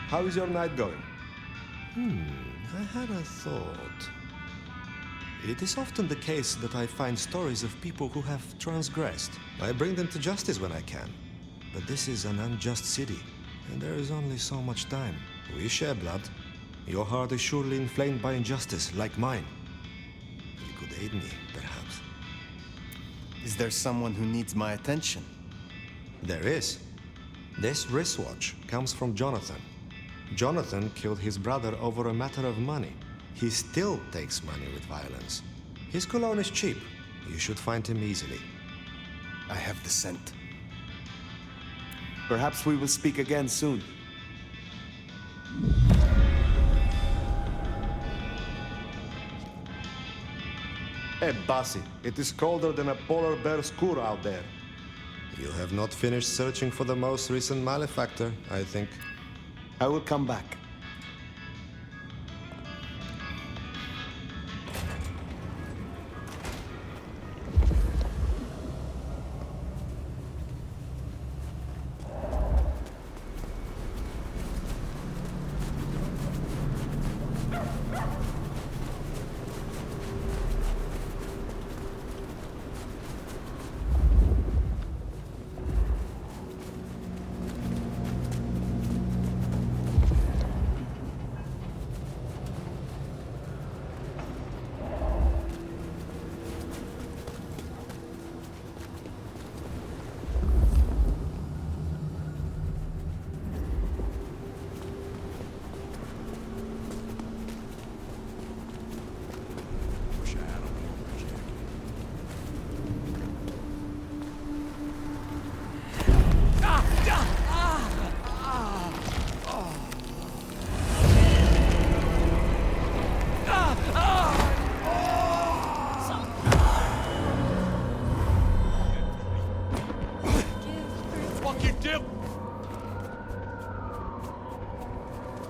How is your night going? I had a thought. It is often the case that I find stories of people who have transgressed. I bring them to justice when I can. But this is an unjust city, and there is only so much time. We share blood. Your heart is surely inflamed by injustice, like mine. You could aid me, perhaps. Is there someone who needs my attention? There is. This wristwatch comes from Jonathan. Jonathan killed his brother over a matter of money. He still takes money with violence. His cologne is cheap. You should find him easily. I have the scent. Perhaps we will speak again soon. Hey, Bassi, it is colder than a polar bear's cur out there. You have not finished searching for the most recent malefactor, I think. I will come back.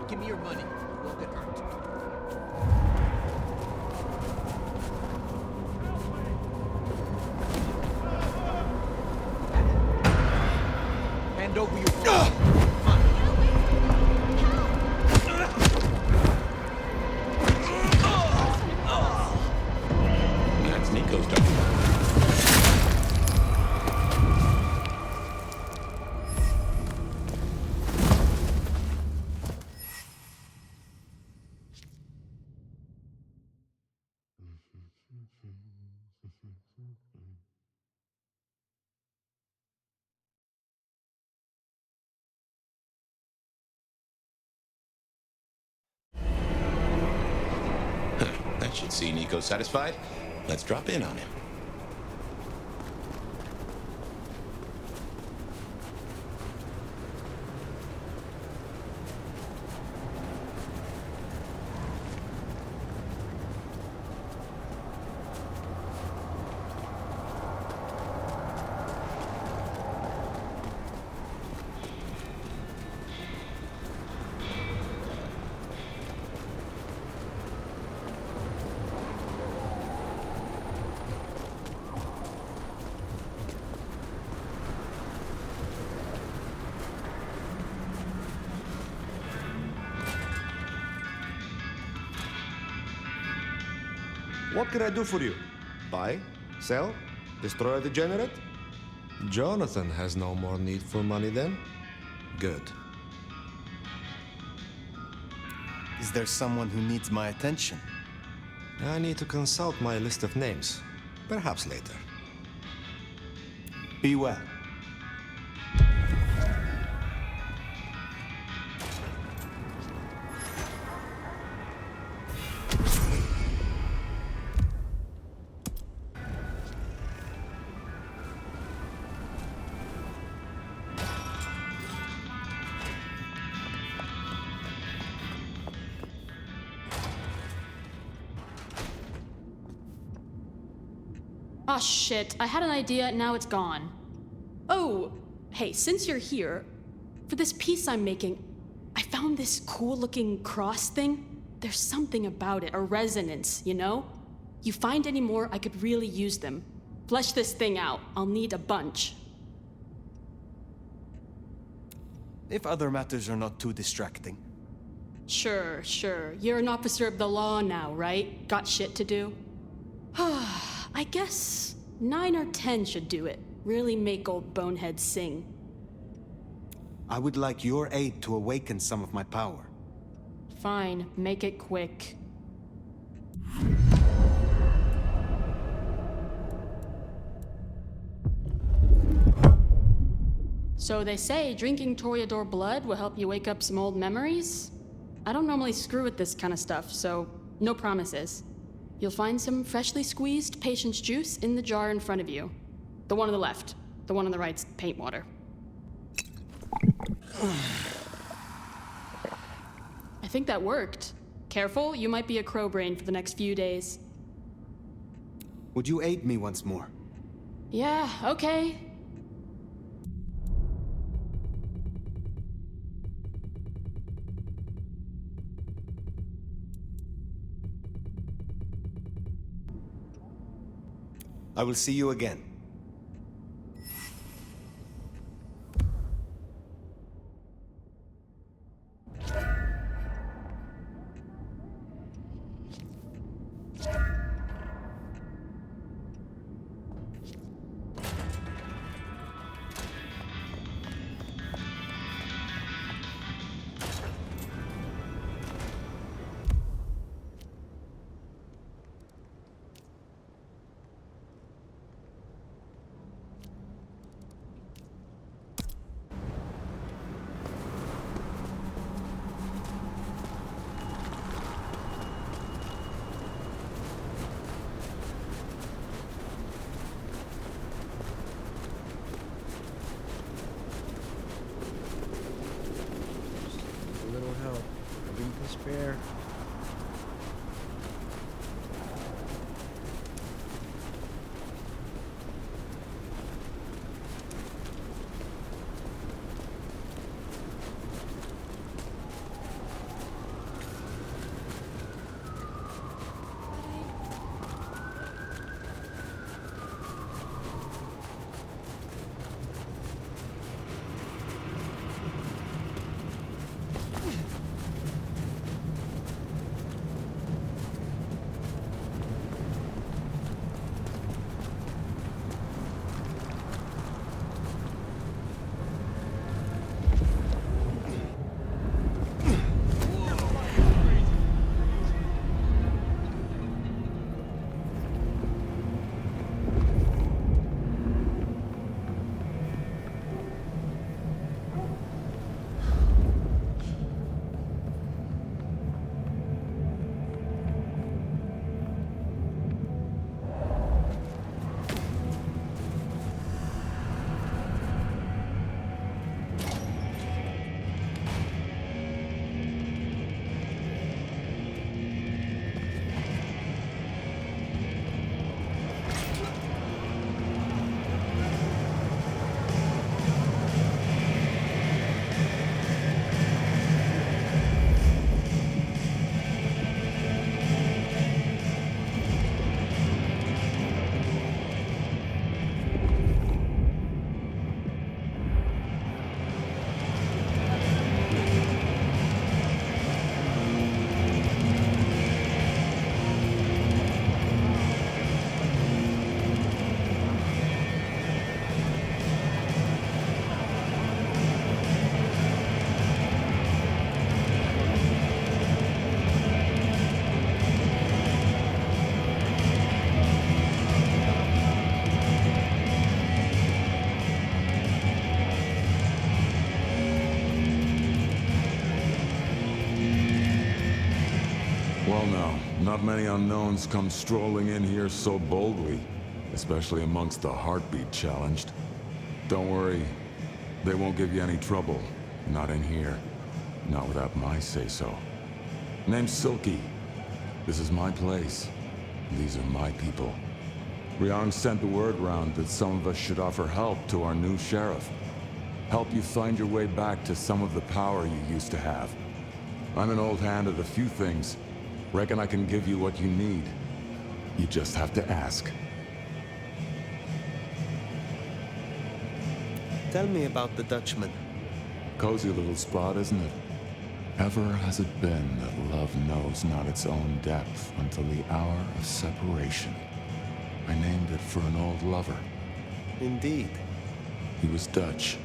Give me your money. You won't get hurt. Hand over your phone. That's Nico's dog. That should see Nico satisfied. Let's drop in on him. What can I do for you? Buy? Sell? Destroy a degenerate? Jonathan has no more need for money then? Good. Is there someone who needs my attention? I need to consult my list of names. Perhaps later. Be well. Ah, shit. I had an idea, now it's gone. Oh, hey, since you're here, for this piece I'm making, I found this cool-looking cross thing. There's something about it, a resonance, you know? You find any more, I could really use them. Flesh this thing out. I'll need a bunch. If other matters are not too distracting, Sure, sure. You're an officer of the law now, right? Got shit to do? I guess 9 or 10 should do it. Really make old bonehead sing. I would like your aid to awaken some of my power. Fine, make it quick. So they say drinking Toreador blood will help you wake up some old memories? I don't normally screw with this kind of stuff, so no promises. You'll find some freshly squeezed patience juice in the jar in front of you. The one on the left. The one on the right's paint water. I think that worked. Careful, you might be a crow brain for the next few days. Would you aid me once more? Yeah, okay. I will see you again. A little help. Nothing to spare. Well now, not many unknowns come strolling in here so boldly, especially amongst the heartbeat challenged. Don't worry, they won't give you any trouble. Not in here. Not without my say-so. Name's Silky. This is my place. These are my people. Riang sent the word round that some of us should offer help to our new sheriff. Help you find your way back to some of the power you used to have. I'm an old hand at a few things. Reckon I can give you what you need. You just have to ask. Tell me about the Dutchman. Cozy little spot, isn't it? Ever has it been that love knows not its own depth until the hour of separation. I named it for an old lover. Indeed. He was Dutch.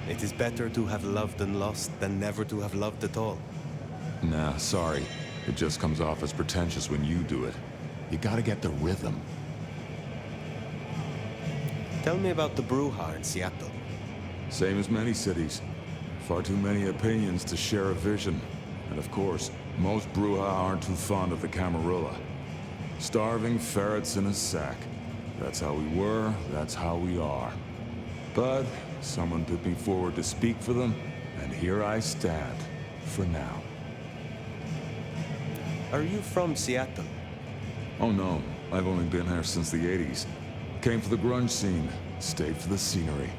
It is better to have loved and lost than never to have loved at all. Nah, sorry. It just comes off as pretentious when you do it. You gotta get the rhythm. Tell me about the Bruja in Seattle. Same as many cities. Far too many opinions to share a vision. And of course, most Bruja aren't too fond of the Camarilla. Starving ferrets in a sack. That's how we were, that's how we are. But someone put me forward to speak for them, and here I stand, for now. Are you from Seattle? Oh no, I've only been here since the 80s. Came for the grunge scene, stayed for the scenery.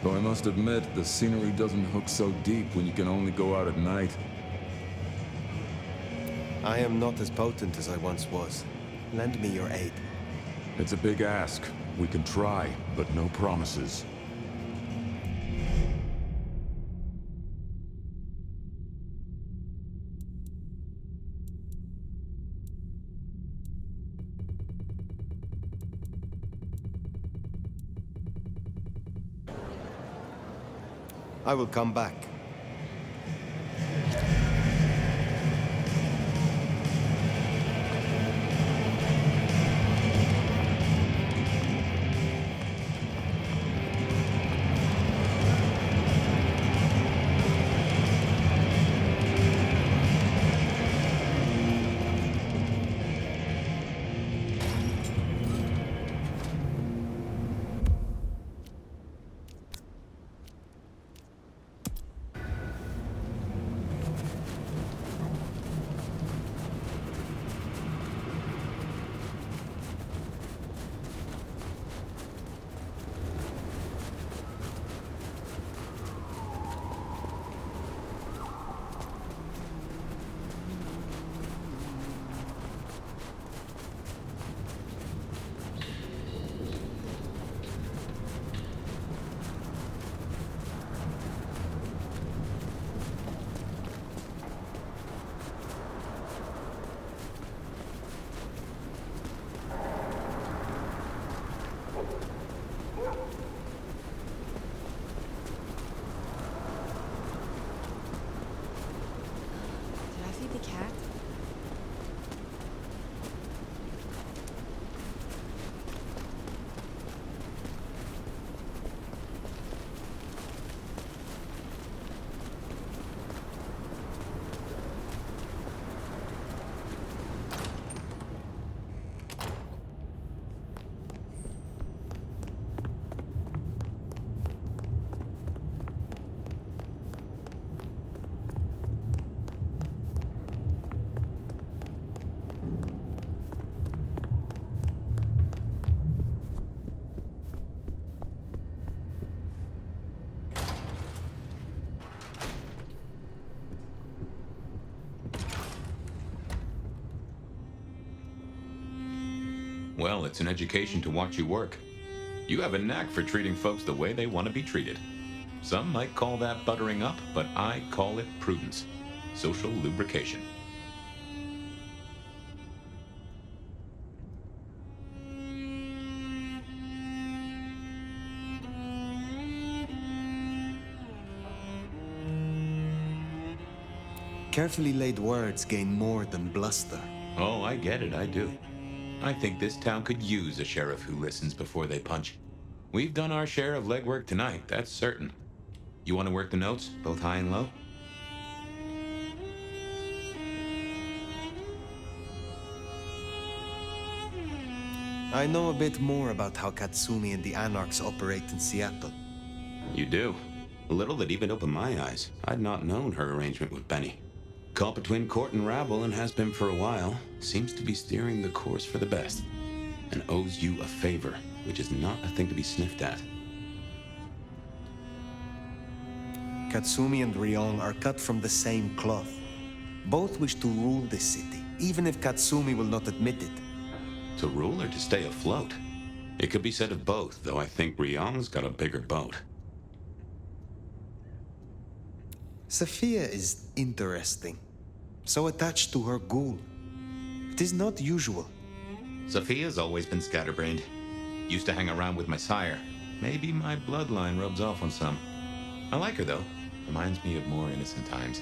Though I must admit, the scenery doesn't hook so deep when you can only go out at night. I am not as potent as I once was. Lend me your aid. It's a big ask. We can try, but no promises. I will come back. The cat? Well, it's an education to watch you work. You have a knack for treating folks the way they want to be treated. Some might call that buttering up, but I call it prudence. Social lubrication. Carefully laid words gain more than bluster. Oh, I get it, I do. I think this town could use a sheriff who listens before they punch. We've done our share of legwork tonight, that's certain. You want to work the notes, both high and low? I know a bit more about how Katsumi and the Anarchs operate in Seattle. You do. A little that even opened my eyes. I'd not known her arrangement with Benny. Caught between court and rabble and has been for a while. Seems to be steering the course for the best. And owes you a favor, which is not a thing to be sniffed at. Katsumi and Ryong are cut from the same cloth. Both wish to rule this city, even if Katsumi will not admit it. To rule or to stay afloat? It could be said of both, though I think Ryong's got a bigger boat. Sophia is interesting. So attached to her ghoul. It is not usual. Sophia's always been scatterbrained. Used to hang around with my sire. Maybe my bloodline rubs off on some. I like her, though. Reminds me of more innocent times.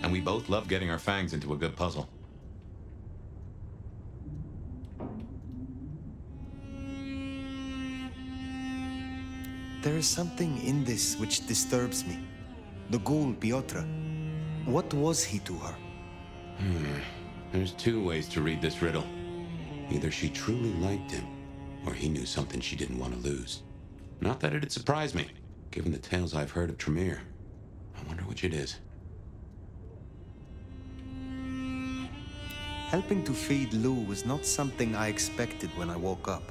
And we both love getting our fangs into a good puzzle. There is something in this which disturbs me. The ghoul, Piotr. What was he to her? There's two ways to read this riddle. Either she truly liked him, or he knew something she didn't want to lose. Not that it'd surprise me, given the tales I've heard of Tremere. I wonder which it is. Helping to feed Lou was not something I expected when I woke up.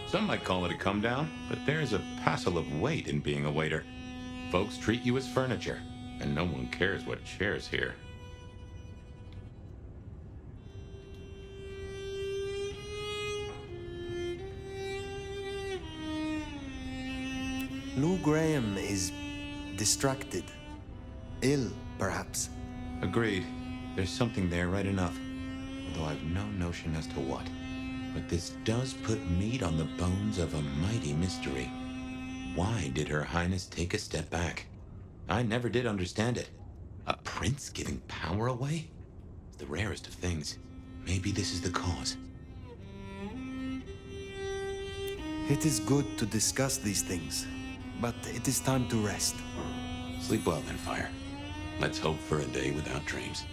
Some might call it a come down, but there's a passel of weight in being a waiter. Folks treat you as furniture, and no one cares what shares here. Lou Graham is distracted. Ill, perhaps. Agreed. There's something there right enough. Although I've no notion as to what. But this does put meat on the bones of a mighty mystery. Why did Her Highness take a step back? I never did understand it. A prince giving power away? It's the rarest of things. Maybe this is the cause. It is good to discuss these things, but it is time to rest. Sleep well then, Fire. Let's hope for a day without dreams.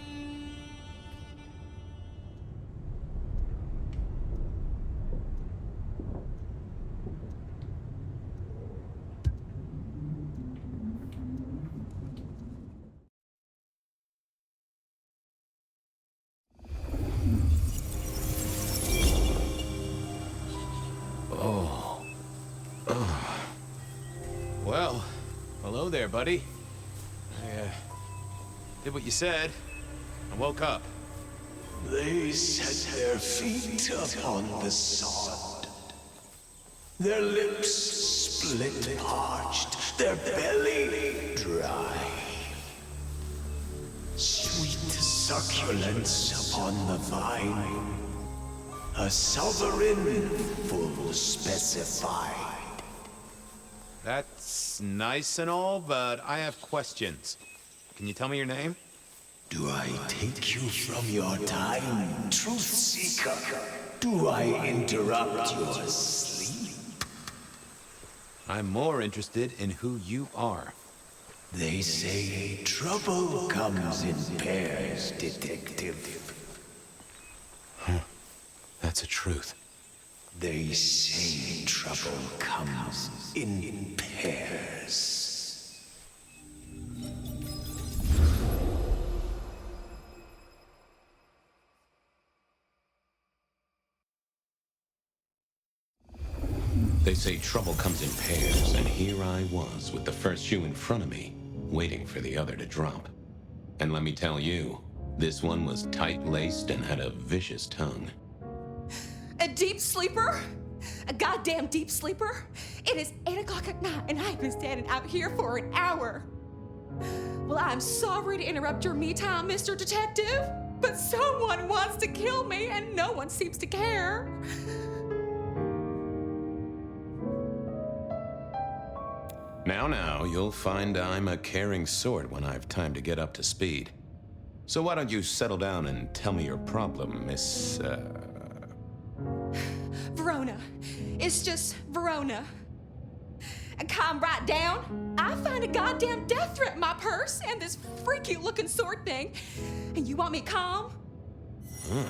Well, hello there, buddy. I did what you said. I woke up. They set their feet upon the sod. Their lips split parched, their belly dry. Sweet succulence upon the vine. A sovereign full specified. That's nice and all, but I have questions. Can you tell me your name? Do I take you from your time, truth seeker? Do I interrupt your sleep? I'm more interested in who you are. They say trouble comes in pairs, detective. That's a truth. They say trouble comes in pairs. They say trouble comes in pairs, and here I was with the first shoe in front of me, waiting for the other to drop. And let me tell you, this one was tight-laced and had a vicious tongue. A deep sleeper? A goddamn deep sleeper? It is 8 o'clock at night and I've been standing out here for an hour. Well, I'm sorry to interrupt your me time, Mr. Detective, but someone wants to kill me and no one seems to care. Now, you'll find I'm a caring sort when I've time to get up to speed. So why don't you settle down and tell me your problem, Miss, Verona. It's just Verona. And calm right down. I find a goddamn death threat in my purse and this freaky looking sword thing. And you want me calm? Huh.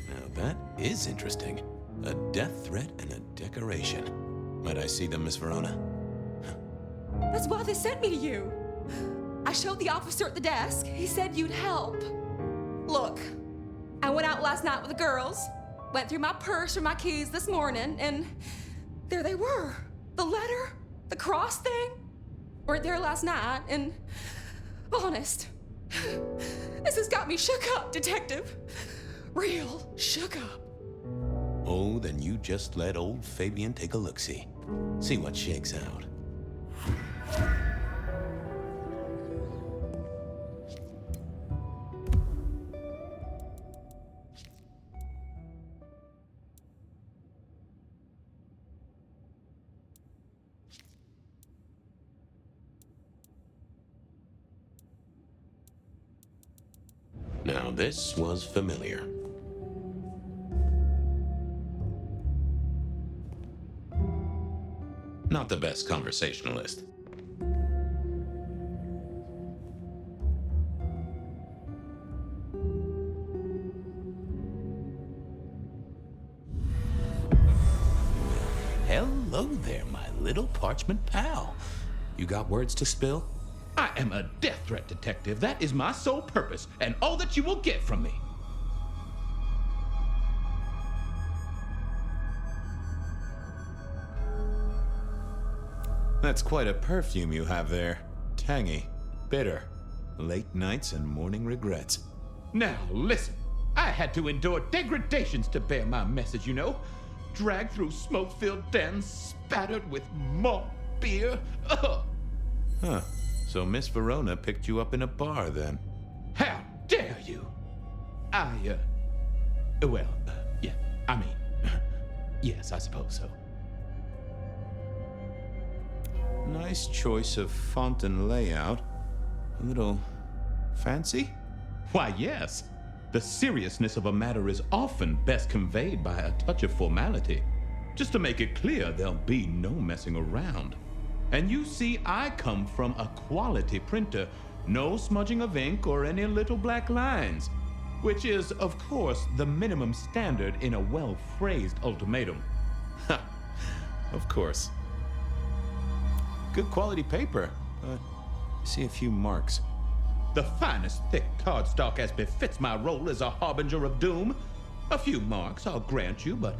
Now that is interesting. A death threat and a decoration. Might I see them, Miss Verona? That's why they sent me to you. I showed the officer at the desk. He said you'd help. Look, I went out last night with the girls, went through my purse for my keys this morning, and there they were. The letter, the cross thing, weren't there last night, and honest, this has got me shook up, Detective. Real shook up. Oh, then you just let old Fabien take a look-see. See what shakes out. Now this was familiar. Not the best conversationalist. Hello there, my little parchment pal. You got words to spill? I am a death threat detective. That is my sole purpose, and all that you will get from me. That's quite a perfume you have there. Tangy, bitter, late nights and morning regrets. Now, listen. I had to endure degradations to bear my message, you know. Dragged through smoke-filled dens, spattered with malt beer. Ugh. Huh. So Miss Verona picked you up in a bar, then? How dare you? Yeah, I mean, yes, I suppose so. Nice choice of font and layout. A little fancy? Why, yes. The seriousness of a matter is often best conveyed by a touch of formality. Just to make it clear, there'll be no messing around. And you see, I come from a quality printer. No smudging of ink or any little black lines. Which is, of course, the minimum standard in a well-phrased ultimatum. Ha! Of course. Good quality paper, but I see a few marks. The finest thick cardstock as befits my role as a harbinger of doom. A few marks, I'll grant you, but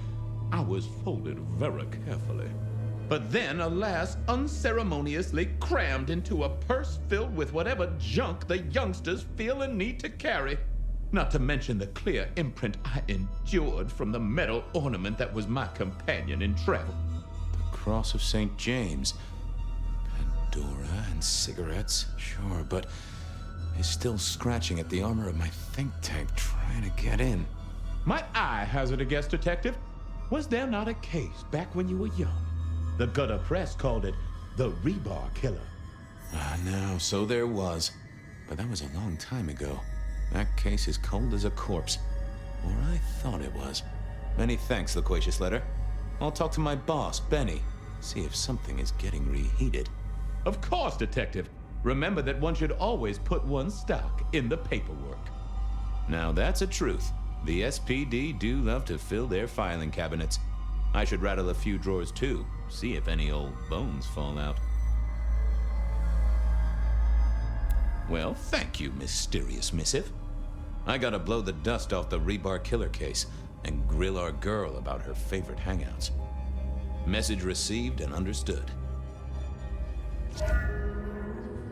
I was folded very carefully. But then, alas, unceremoniously crammed into a purse filled with whatever junk the youngsters feel a need to carry. Not to mention the clear imprint I endured from the metal ornament that was my companion in travel. The Cross of St. James. Pandora and cigarettes, sure, but he's still scratching at the armor of my think tank trying to get in. Might I hazard a guess, detective? Was there not a case back when you were young? The gutter press called it the rebar killer. No, so there was. But that was a long time ago. That case is cold as a corpse. Or I thought it was. Many thanks, loquacious letter. I'll talk to my boss, Benny. See if something is getting reheated. Of course, detective. Remember that one should always put one's stock in the paperwork. Now that's a truth. The SPD do love to fill their filing cabinets. I should rattle a few drawers too, see if any old bones fall out. Well, thank you, mysterious missive. I gotta blow the dust off the rebar killer case and grill our girl about her favorite hangouts. Message received and understood.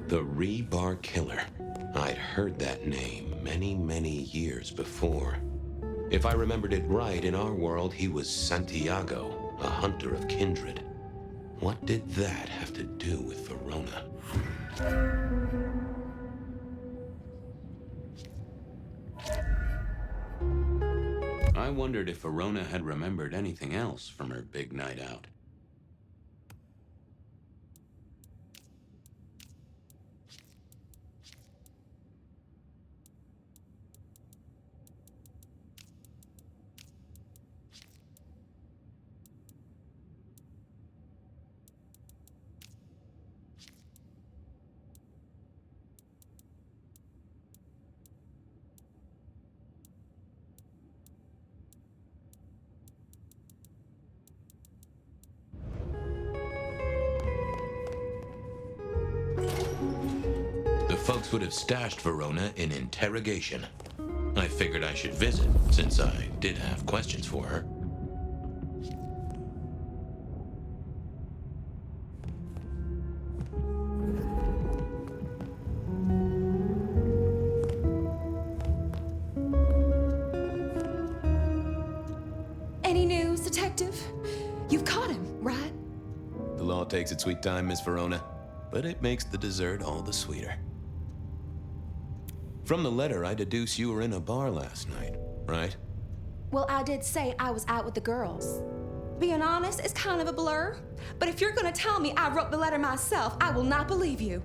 The Rebar Killer. I'd heard that name many, many years before. If I remembered it right, in our world, he was Santiago, a hunter of kindred. What did that have to do with Verona? I wondered if Verona had remembered anything else from her big night out. Folks would have stashed Verona in interrogation. I figured I should visit, since I did have questions for her. Any news? takes its sweet time, Miss Verona, but it makes the dessert all the sweeter. From the letter, I deduce you were in a bar last night, right? Well, I did say I was out with the girls. Being honest, it's kind of a blur. But if you're gonna tell me I wrote the letter myself, I will not believe you.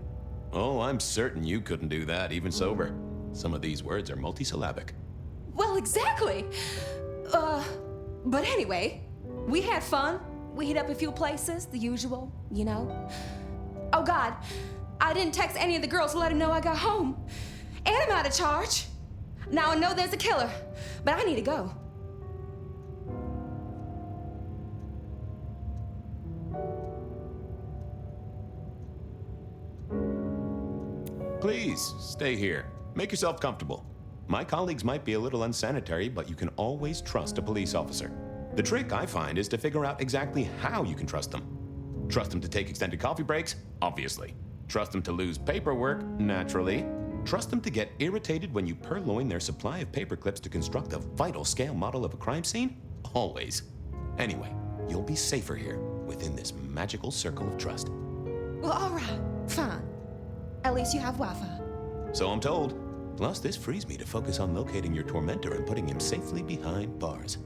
Oh, I'm certain you couldn't do that, even sober. Some of these words are multisyllabic. Well, exactly. But anyway, we had fun. We hit up a few places, the usual, you know. Oh God, I didn't text any of the girls to let them know I got home. And I'm out of charge. Now I know there's a killer, but I need to go. Please, stay here. Make yourself comfortable. My colleagues might be a little unsanitary, but you can always trust a police officer. The trick, I find, is to figure out exactly how you can trust them. Trust them to take extended coffee breaks? Obviously. Trust them to lose paperwork? Naturally. Trust them to get irritated when you purloin their supply of paper clips to construct a vital scale model of a crime scene? Always. Anyway, you'll be safer here, within this magical circle of trust. Well, all right, fine. At least you have Wi-Fi. So I'm told. Plus, this frees me to focus on locating your tormentor and putting him safely behind bars.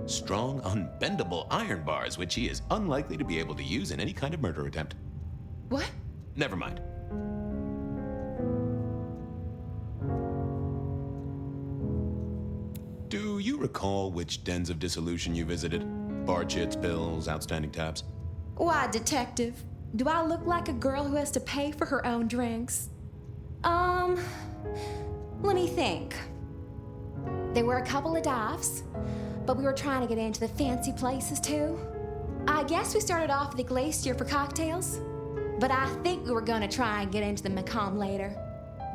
Strong, unbendable iron bars, which he is unlikely to be able to use in any kind of murder attempt. What? Never mind. Do you recall which dens of dissolution you visited? Bar chits, pills, outstanding tabs? Why, detective? Do I look like a girl who has to pay for her own drinks? Let me think. There were a couple of dives, but we were trying to get into the fancy places too. I guess we started off at the Glacier for cocktails, but I think we were gonna try and get into the Macomb later.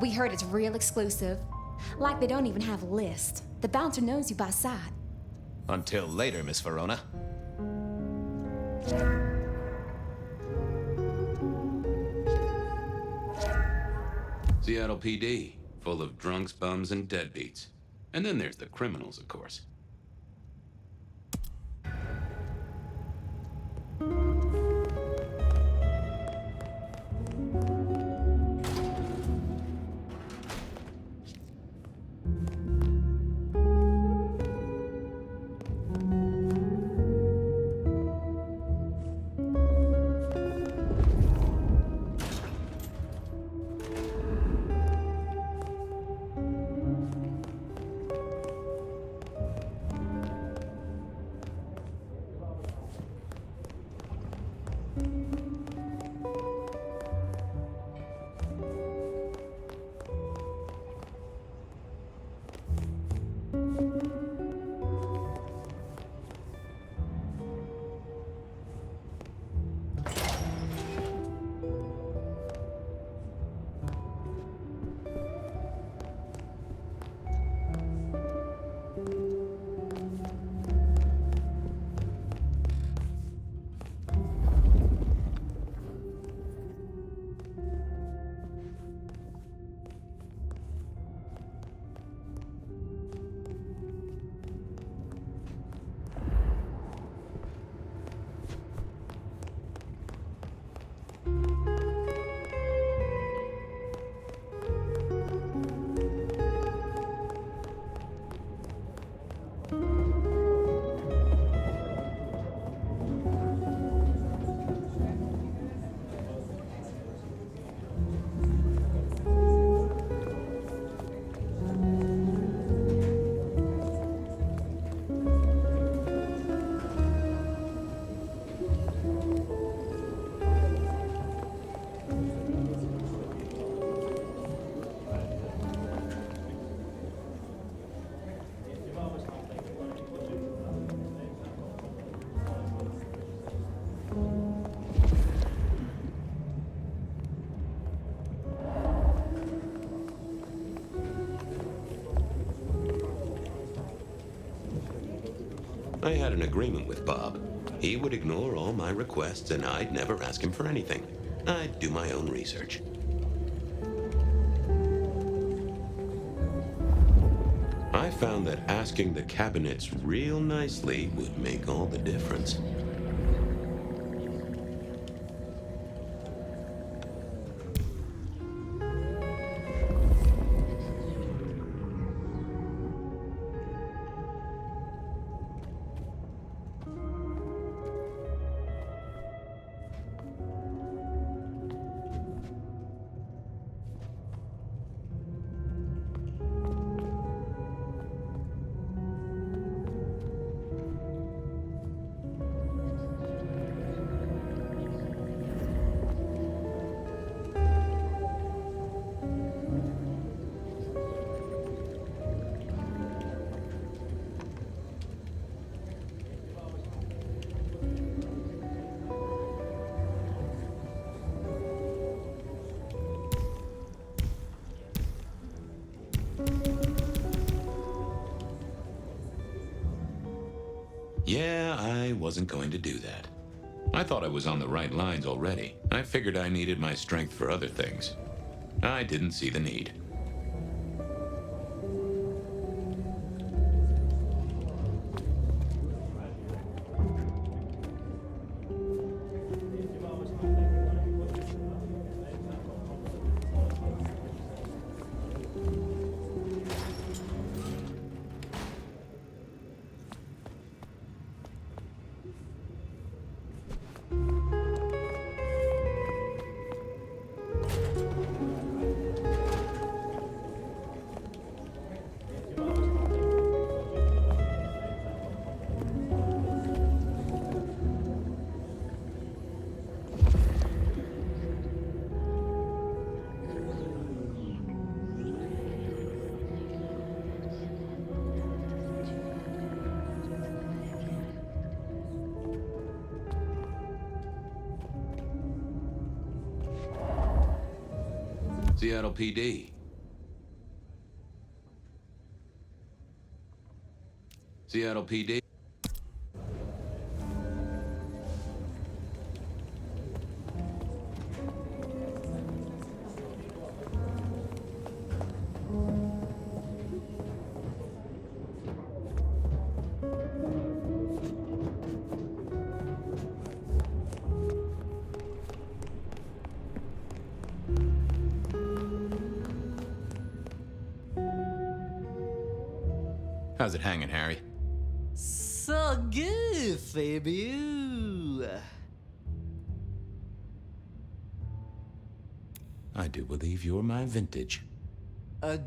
We heard it's real exclusive. Like they don't even have a list. The bouncer knows you by sight. Until later, Miss Verona. Seattle PD, full of drunks, bums, and deadbeats. And then there's the criminals, of course. I had an agreement with Bob. He would ignore all my requests and I'd never ask him for anything. I'd do my own research. I found that asking the cabinets real nicely would make all the difference. wasn't going to do that. I thought I was on the right lines already. I figured I needed my strength for other things. I didn't see the need. Seattle PD. Seattle PD. How's it hanging, Harry? So good, Fabien. I do believe you're my vintage.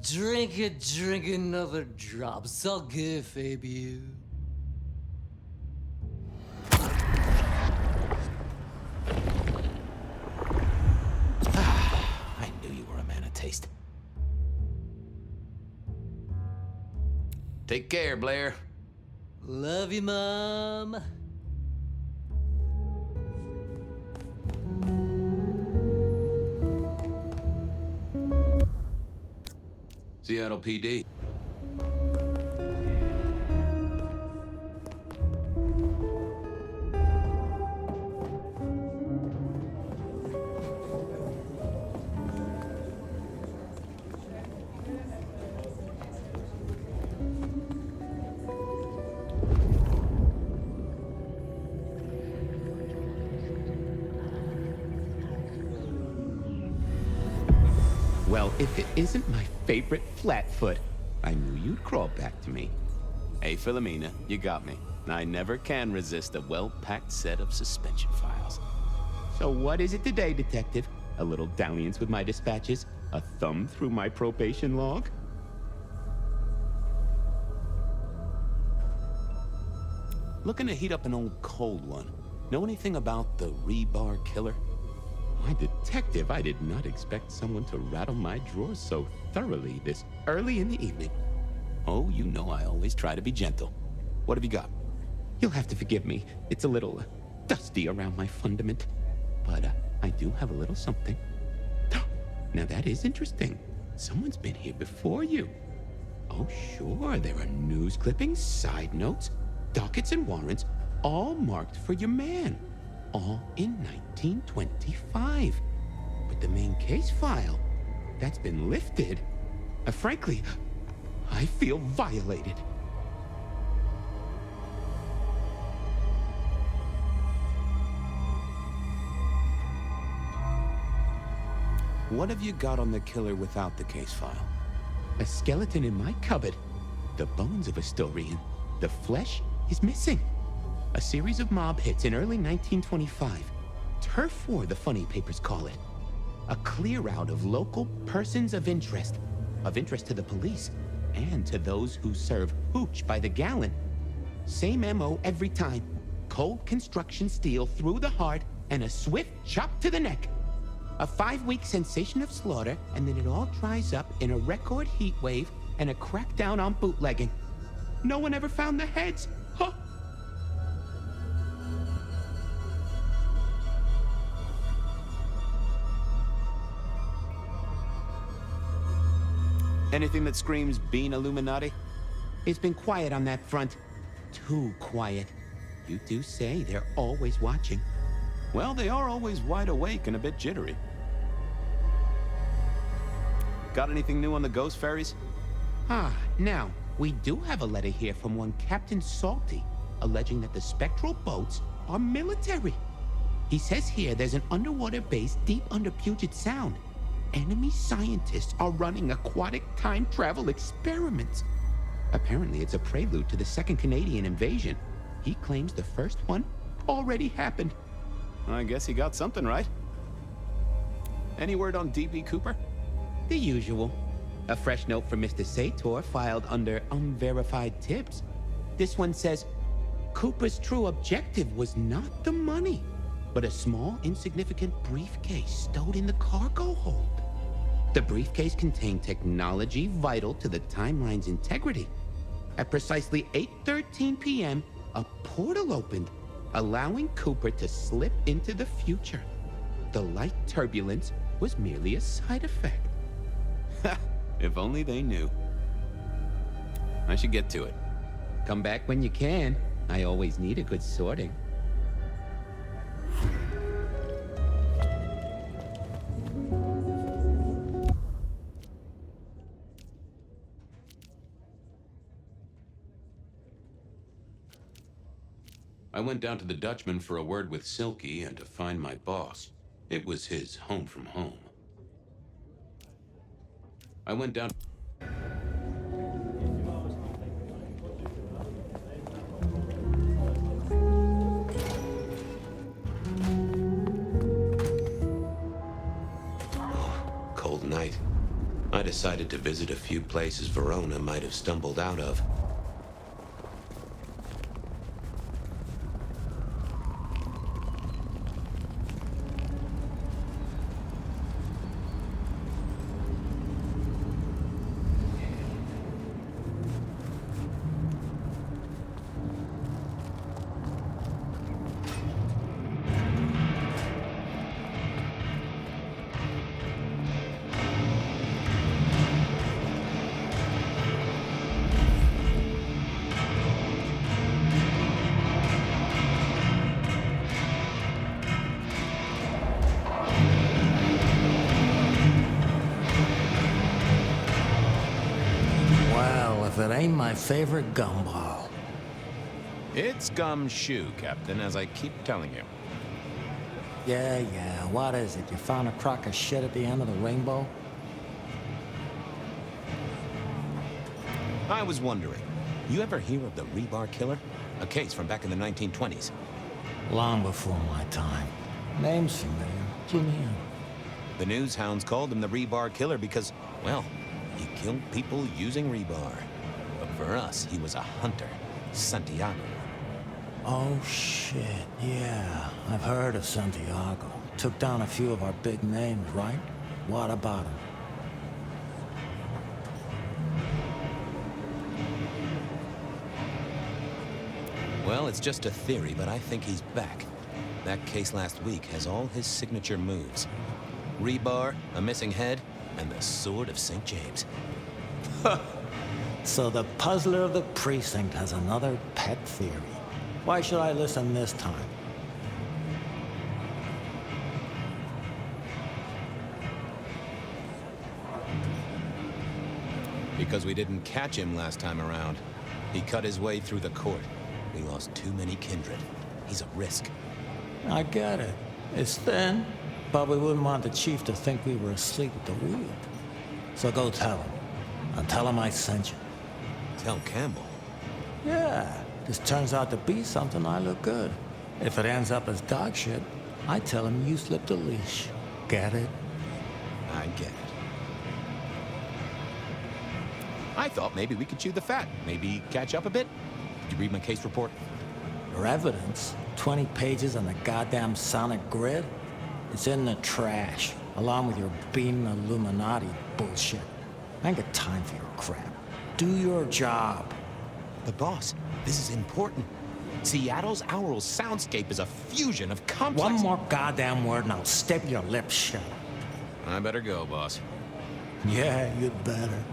Drink another drop. So good, Fabien. I knew you were a man of taste. Take care, Blair. Love you, Mom. Seattle PD. Well, if it isn't my favorite Flatfoot, I knew you'd crawl back to me. Hey, Philomena, you got me. I never can resist a well-packed set of suspension files. So what is it today, Detective? A little dalliance with my dispatches? A thumb through my probation log? Looking to heat up an old cold one. Know anything about the rebar killer? Why, Detective, I did not expect someone to rattle my drawers so thoroughly this early in the evening. Oh, you know I always try to be gentle. What have you got? You'll have to forgive me. It's a little dusty around my fundament. But I do have a little something. Now that is interesting. Someone's been here before you. Oh, sure, there are news clippings, side notes, dockets and warrants, all marked for your man. All in 1925. But the main case file, that's been lifted. Frankly, I feel violated. What have you got on the killer without the case file? A skeleton in my cupboard. The bones of a Storian. The flesh is missing. A series of mob hits in early 1925. Turf war, the funny papers call it. A clear out of local persons of interest to the police, and to those who serve hooch by the gallon. Same MO every time. Cold construction steel through the heart and a swift chop to the neck. A 5-week sensation of slaughter, and then it all dries up in a record heat wave and a crackdown on bootlegging. No one ever found the heads. Huh? Anything that screams Bean Illuminati? It's been quiet on that front. Too quiet. You do say they're always watching. Well, they are always wide awake and a bit jittery. Got anything new on the ghost ferries? Now, we do have a letter here from one Captain Salty, alleging that the spectral boats are military. He says here there's an underwater base deep under Puget Sound. Enemy scientists are running aquatic time travel experiments. Apparently, it's a prelude to the second Canadian invasion. He claims the first one already happened. I guess he got something right. Any word on D.B. Cooper? The usual. A fresh note from Mr. Sator filed under unverified tips. This one says, Cooper's true objective was not the money, but a small, insignificant briefcase stowed in the cargo hold. The briefcase contained technology vital to the timeline's integrity. At precisely 8:13 p.m., a portal opened, allowing Cooper to slip into the future. The light turbulence was merely a side effect. If only they knew. I should get to it. Come back when you can. I always need a good sorting. I went down to the Dutchman for a word with Silky and to find my boss. It was his home from home. I went down... Cold night. I decided to visit a few places Verona might have stumbled out of. If it ain't my favorite gumball. It's gumshoe, Captain, as I keep telling you. Yeah, what is it? You found a crock of shit at the end of the rainbow? I was wondering, you ever hear of the rebar killer? A case from back in the 1920s. Long before my time. Name's familiar. Clue me in. The news hounds called him the rebar killer because, well, he killed people using rebar. But for us, he was a hunter. Santiago. Oh, shit, yeah. I've heard of Santiago. Took down a few of our big names, right? What about him? Well, it's just a theory, but I think he's back. That case last week has all his signature moves. Rebar, a missing head, and the Sword of St. James. So the puzzler of the precinct has another pet theory. Why should I listen this time? Because we didn't catch him last time around. He cut his way through the court. We lost too many kindred. He's a risk. I get it. It's thin, but we wouldn't want the chief to think we were asleep at the wheel. So go tell him. And tell him I sent you. Tell Campbell? Yeah, this turns out to be something I look good. If it ends up as dog shit, I tell him you slipped a leash. Get it? I get it. I thought maybe we could chew the fat. Maybe catch up a bit. Did you read my case report? Your evidence? 20 pages on the goddamn sonic grid? It's in the trash, along with your bean Illuminati bullshit. I ain't got time for your crap. Do your job. But boss, this is important. Seattle's aural soundscape is a fusion of complex... One more goddamn word and I'll step your lips shut. I better go, boss. Yeah, you'd better.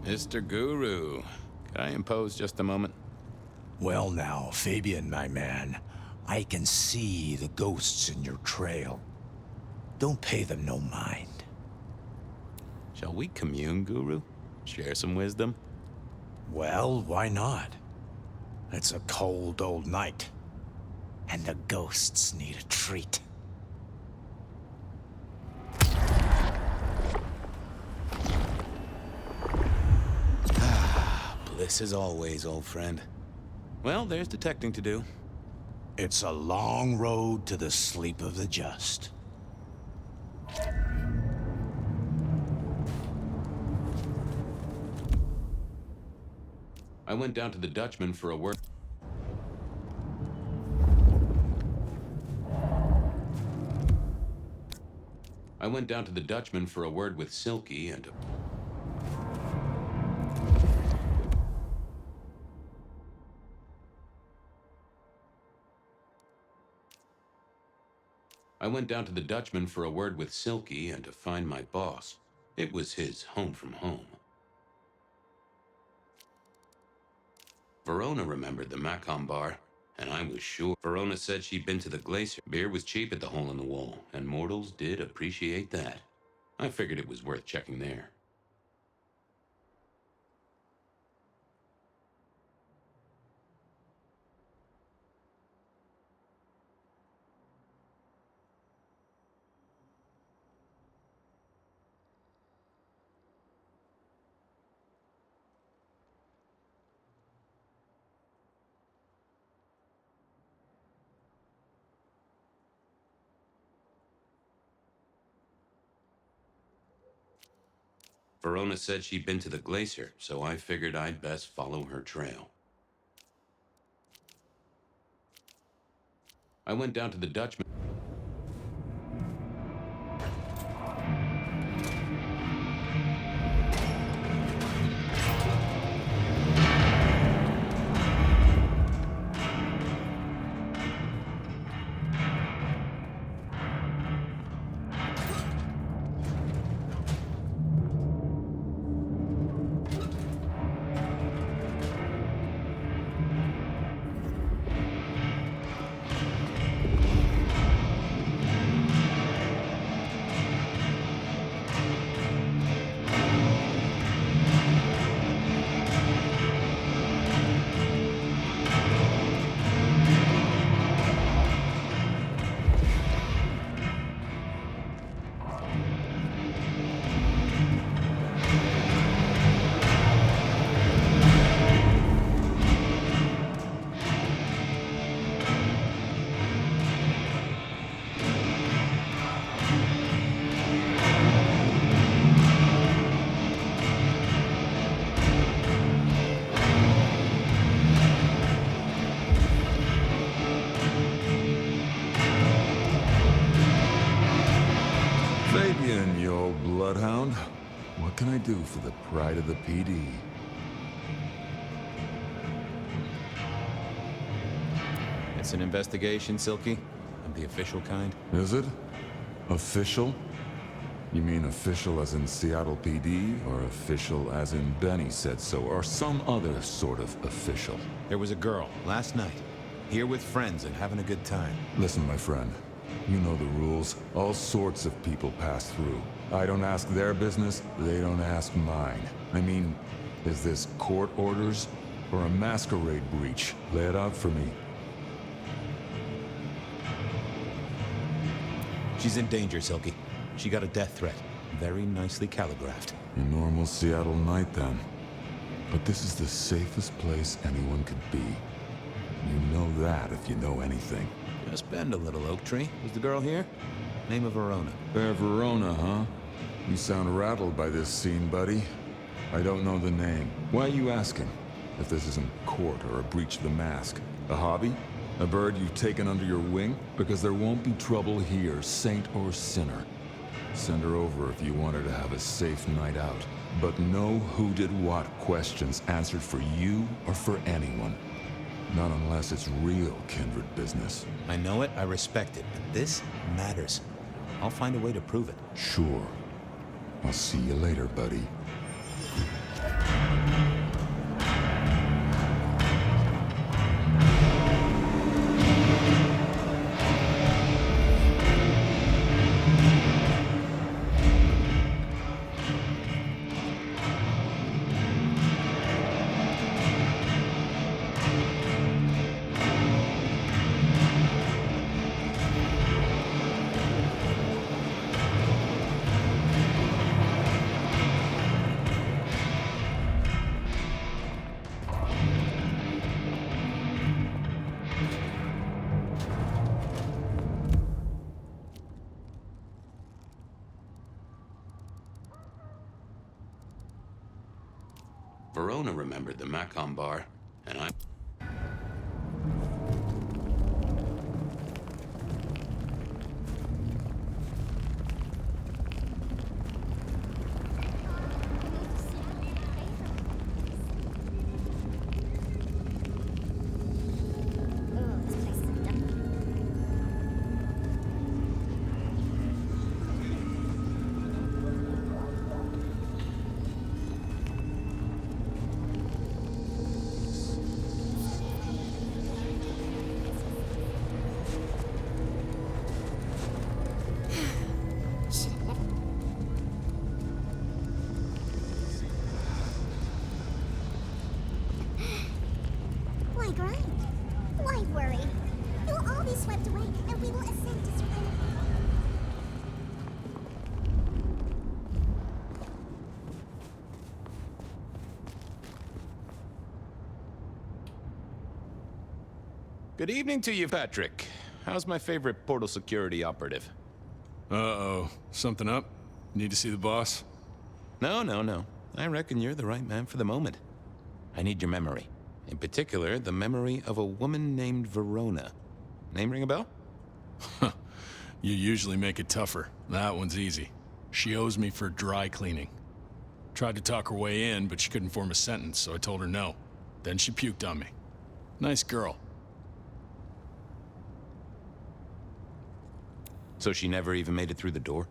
Mr. Guru, could I impose just a moment? Well now, Fabien, my man, I can see the ghosts in your trail. Don't pay them no mind. Shall we commune, Guru? Share some wisdom? Well, why not? It's a cold old night, and the ghosts need a treat. Bliss as always, old friend. Well, there's detecting to do. It's a long road to the sleep of the just. I went down to the Dutchman for a word. I went down to the Dutchman for a word with Silky and I went down to the Dutchman for a word with Silky and to find my boss. It was his home from home. Verona remembered the Macon bar, and I was sure. Verona said she'd been to the Glacier. Beer was cheap at the Hole in the Wall, and mortals did appreciate that. I figured it was worth checking there. Verona said she'd been to the Glacier, so I figured I'd best follow her trail. I went down to the Dutchman. Fabien, you old bloodhound. What can I do for the pride of the PD? It's an investigation, Silky? Of the official kind? Is it? Official? You mean official as in Seattle PD, or official as in Benny said so, or some other sort of official? There was a girl, last night, here with friends and having a good time. Listen, my friend. You know the rules. All sorts of people pass through. I don't ask their business, they don't ask mine. I mean, is this court orders or a masquerade breach? Lay it out for me. She's in danger, Silky. She got a death threat. Very nicely calligraphed. A normal Seattle night, then. But this is the safest place anyone could be. You know that if you know anything. Just bend a little, Oak Tree. Was the girl here? Name of Verona. Fair Verona, huh? You sound rattled by this scene, buddy. I don't know the name. Why are you asking? If this isn't court or a breach of the mask. A hobby? A bird you've taken under your wing? Because there won't be trouble here, saint or sinner. Send her over if you want her to have a safe night out. But no who did what questions answered for you or for anyone. Not unless it's real kindred business. I know it, I respect it, but this matters. I'll find a way to prove it. Sure. I'll see you later, buddy. Verona remembered the Macom bar, and I... Why grind? Why worry? It will all be swept away, and we will ascend to serenity. Good evening to you, Patrick. How's my favorite portal security operative? Uh-oh. Something up? Need to see the boss? No. I reckon you're the right man for the moment. I need your memory. In particular, the memory of a woman named Verona. Name ring a bell? You usually make it tougher. That one's easy. She owes me for dry cleaning. Tried to talk her way in, but she couldn't form a sentence, so I told her no. Then she puked on me. Nice girl. So she never even made it through the door?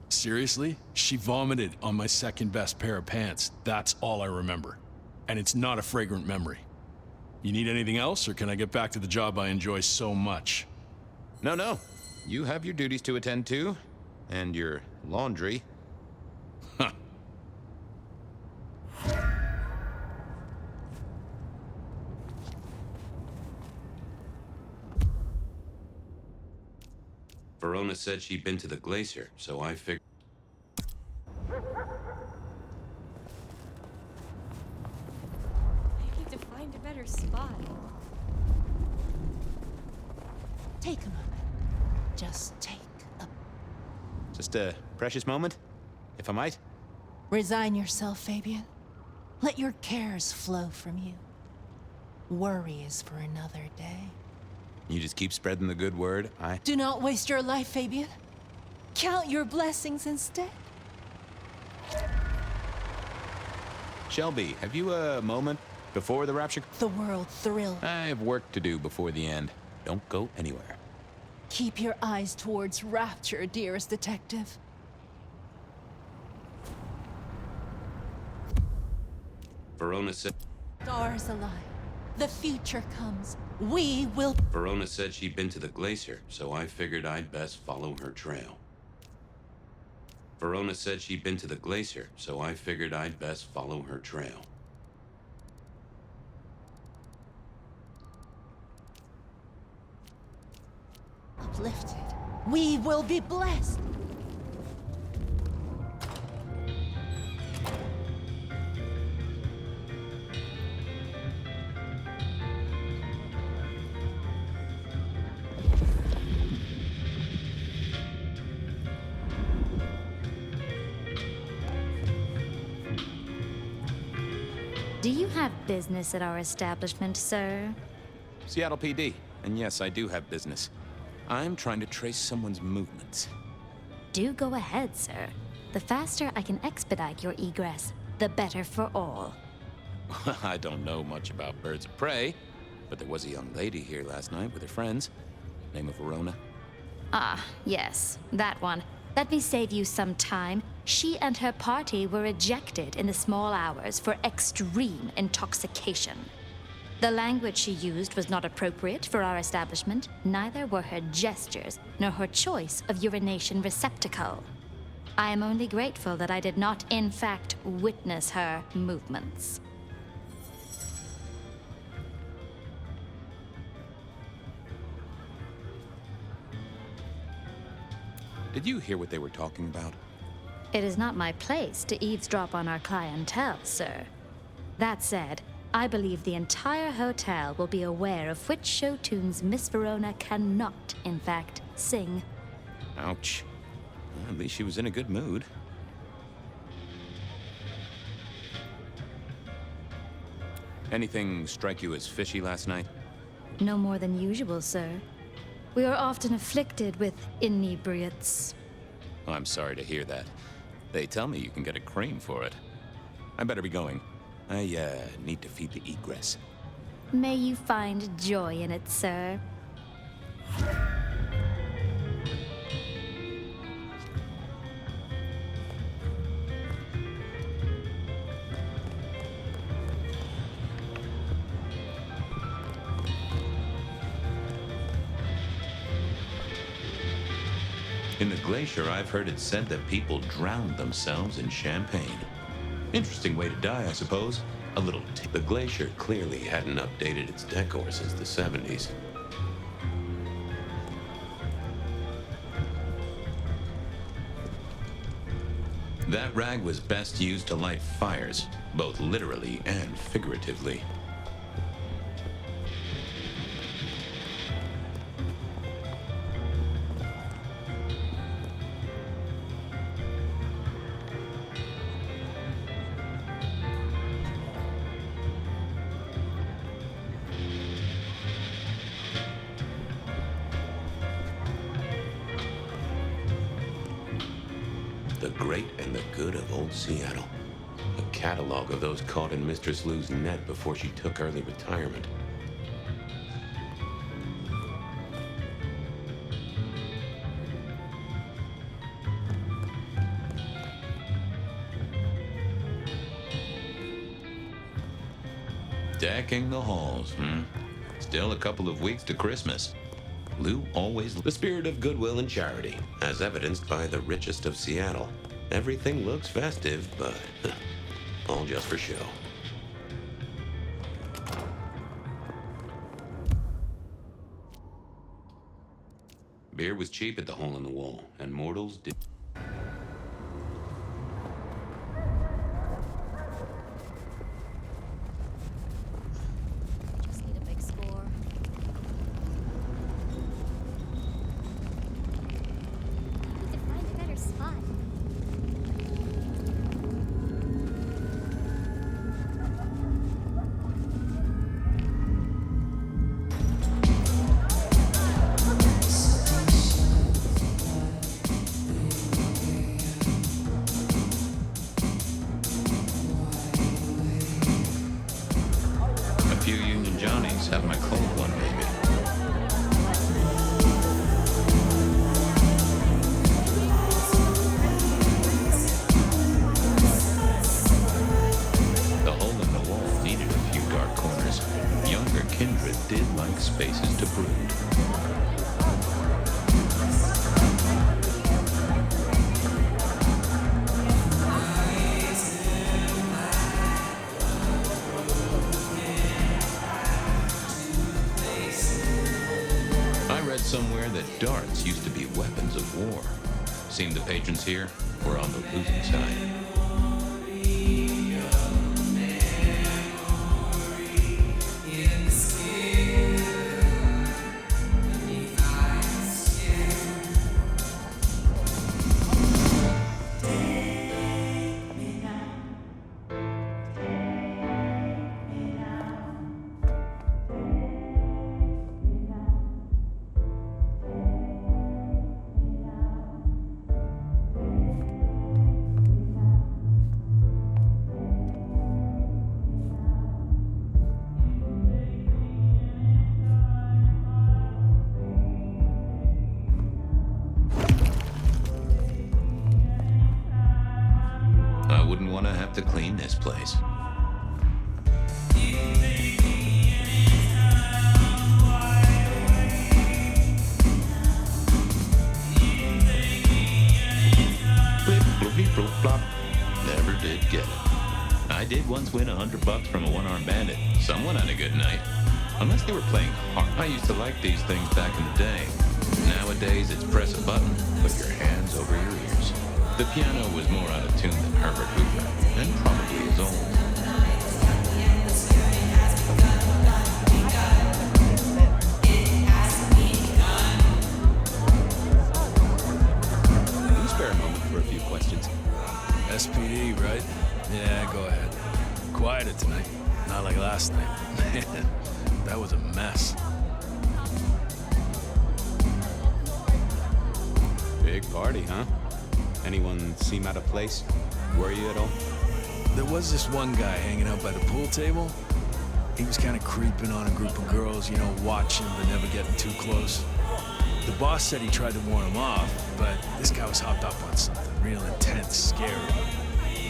Seriously? She vomited on my second best pair of pants. That's all I remember. And it's not a fragrant memory. You need anything else, or can I get back to the job I enjoy so much? No. You have your duties to attend to, and your laundry. Huh. Verona said she'd been to the glacier, so I figured... I need to find a better spot. Take a moment. Just take a... Just a precious moment, if I might. Resign yourself, Fabien. Let your cares flow from you. Worry is for another day. You just keep spreading the good word. Do not waste your life, Fabien. Count your blessings instead. Shelby, have you a moment before the rapture? The world thrilled. I have work to do before the end. Don't go anywhere. Keep your eyes towards rapture, dearest detective. Verona said... Stars align. The future comes. We will... Verona said she'd been to the glacier, so I figured I'd best follow her trail. Verona said she'd been to the glacier, so I figured I'd best follow her trail. Uplifted. We will be blessed. Do you have business at our establishment, sir? Seattle PD. And yes, I do have business. I'm trying to trace someone's movements. Do go ahead, sir. The faster I can expedite your egress, the better for all. I don't know much about birds of prey, but there was a young lady here last night with her friends. Name of Verona. Ah, yes, that one. Let me save you some time. She and her party were ejected in the small hours for extreme intoxication. The language she used was not appropriate for our establishment, neither were her gestures, nor her choice of urination receptacle. I am only grateful that I did not, in fact, witness her movements. Did you hear what they were talking about? It is not my place to eavesdrop on our clientele, sir. That said, I believe the entire hotel will be aware of which show tunes Miss Verona cannot, in fact, sing. Ouch. Well, at least she was in a good mood. Anything strike you as fishy last night? No more than usual, sir. We are often afflicted with inebriates. Oh, I'm sorry to hear that. They tell me you can get a cream for it. I better be going. I, need to feed the egress. May you find joy in it, sir. In the glacier, I've heard it said that people drowned themselves in champagne. Interesting way to die, I suppose. A little the glacier clearly hadn't updated its decor since the 70s. That rag was best used to light fires, both literally and figuratively. The great and the good of old Seattle. A catalog of those caught in Mistress Lou's net before she took early retirement. Decking the halls, Still a couple of weeks to Christmas. Lou always the spirit of goodwill and charity, as evidenced by the richest of Seattle. Everything looks festive, but all just for show. Beer was cheap at the hole in the wall, and mortals did. Just need a big score. Need to find a better spot. A few Union Johnnies have my cold one, maybe. The hole in the wall needed a few dark corners. Younger kindred did like spaces to brood. I read somewhere that darts used to be weapons of war. Seemed the patrons here were on the losing side. I wouldn't want to have to clean this place. Blip, bloopy, bloop, blop. Never did get it. I did once win $100 from a one-armed bandit. Someone had a good night. Unless they were playing hard. I used to like these things back in the day. Nowadays, it's press a button, put your hands over your ears. The piano was more out of tune than Herbert Hoover, and probably as old. Can you spare a moment for a few questions? SPD, right? Yeah, go ahead. Quiet it tonight. Not like last night. Man, that was a mess. Big party, huh? Anyone seem out of place? Were you at all? There was this one guy hanging out by the pool table. He was kind of creeping on a group of girls, you know, watching but never getting too close. The boss said he tried to warn him off, but this guy was hopped up on something real intense, scary.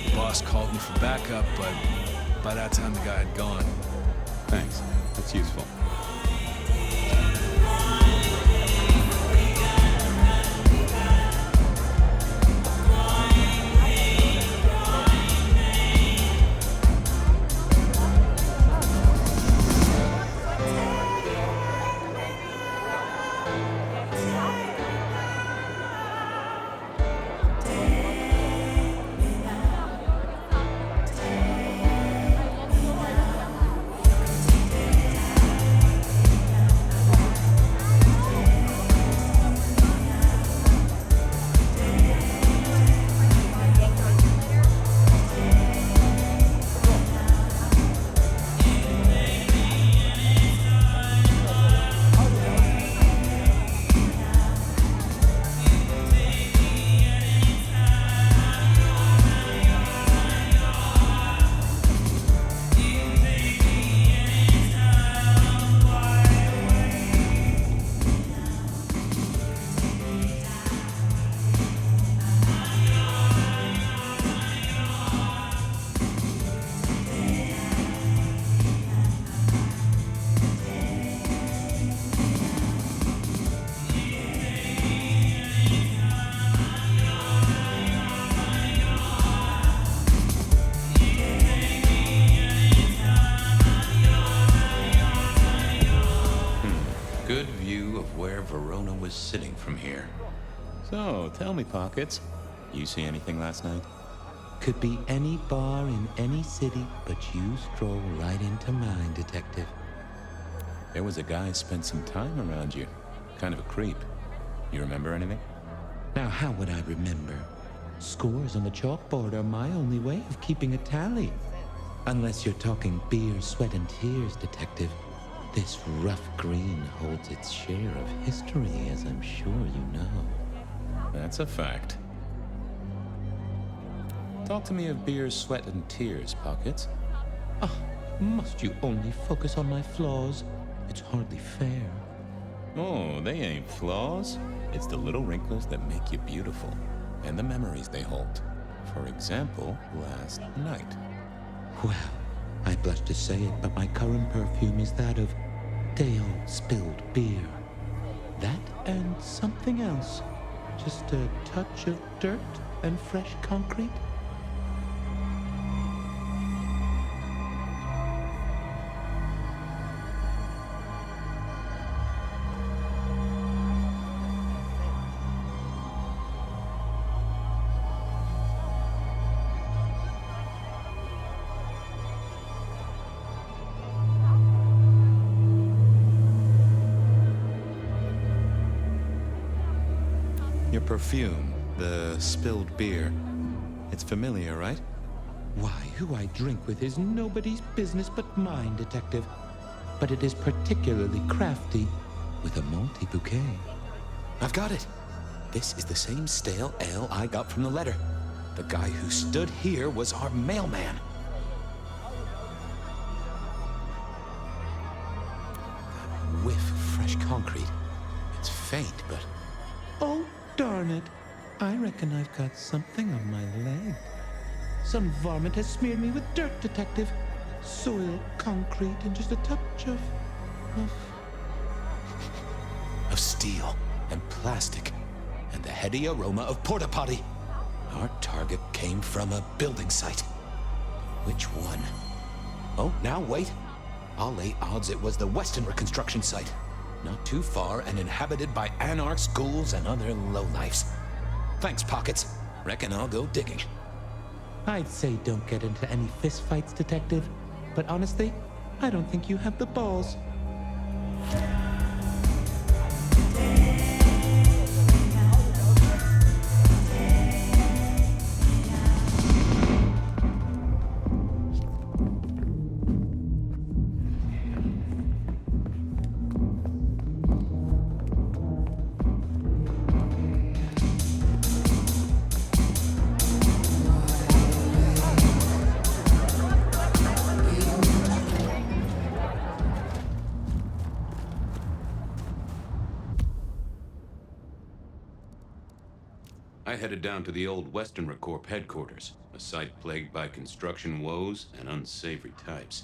The boss called me for backup, but by that time the guy had gone. Thanks. That's useful. Was sitting from here. So, tell me, Pockets, you see anything last night? Could be any bar in any city, but you stroll right into mine, Detective. There was a guy spent some time around you. Kind of a creep. You remember anything? Now, how would I remember? Scores on the chalkboard are my only way of keeping a tally. Unless you're talking beer, sweat, and tears, Detective. This rough green holds its share of history, as I'm sure you know. That's a fact. Talk to me of beer, sweat, and tears, Pockets. Ah, must you only focus on my flaws? It's hardly fair. Oh, they ain't flaws. It's the little wrinkles that make you beautiful, and the memories they hold. For example, last night. Well, I blush to say it, but my current perfume is that of day-old spilled beer. That and something else. Just a touch of dirt and fresh concrete. Your perfume, the spilled beer. It's familiar, right? Why, who I drink with is nobody's business but mine, Detective. But it is particularly crafty, with a malty bouquet. I've got it. This is the same stale ale I got from the letter. The guy who stood here was our mailman. That whiff of fresh concrete. It's faint, but... Oh, darn it. I reckon I've got something on my leg. Some varmint has smeared me with dirt, Detective. Soil, concrete, and just a touch of steel and plastic and the heady aroma of porta potty. Our target came from a building site. Which one? Oh, now wait. I'll lay odds it was the Weston construction site. Not too far and inhabited by anarchs, ghouls, and other lowlifes. Thanks, Pockets. Reckon I'll go digging. I'd say don't get into any fistfights, Detective. But honestly, I don't think you have the balls. I headed down to the old Western Corp headquarters, a site plagued by construction woes and unsavory types.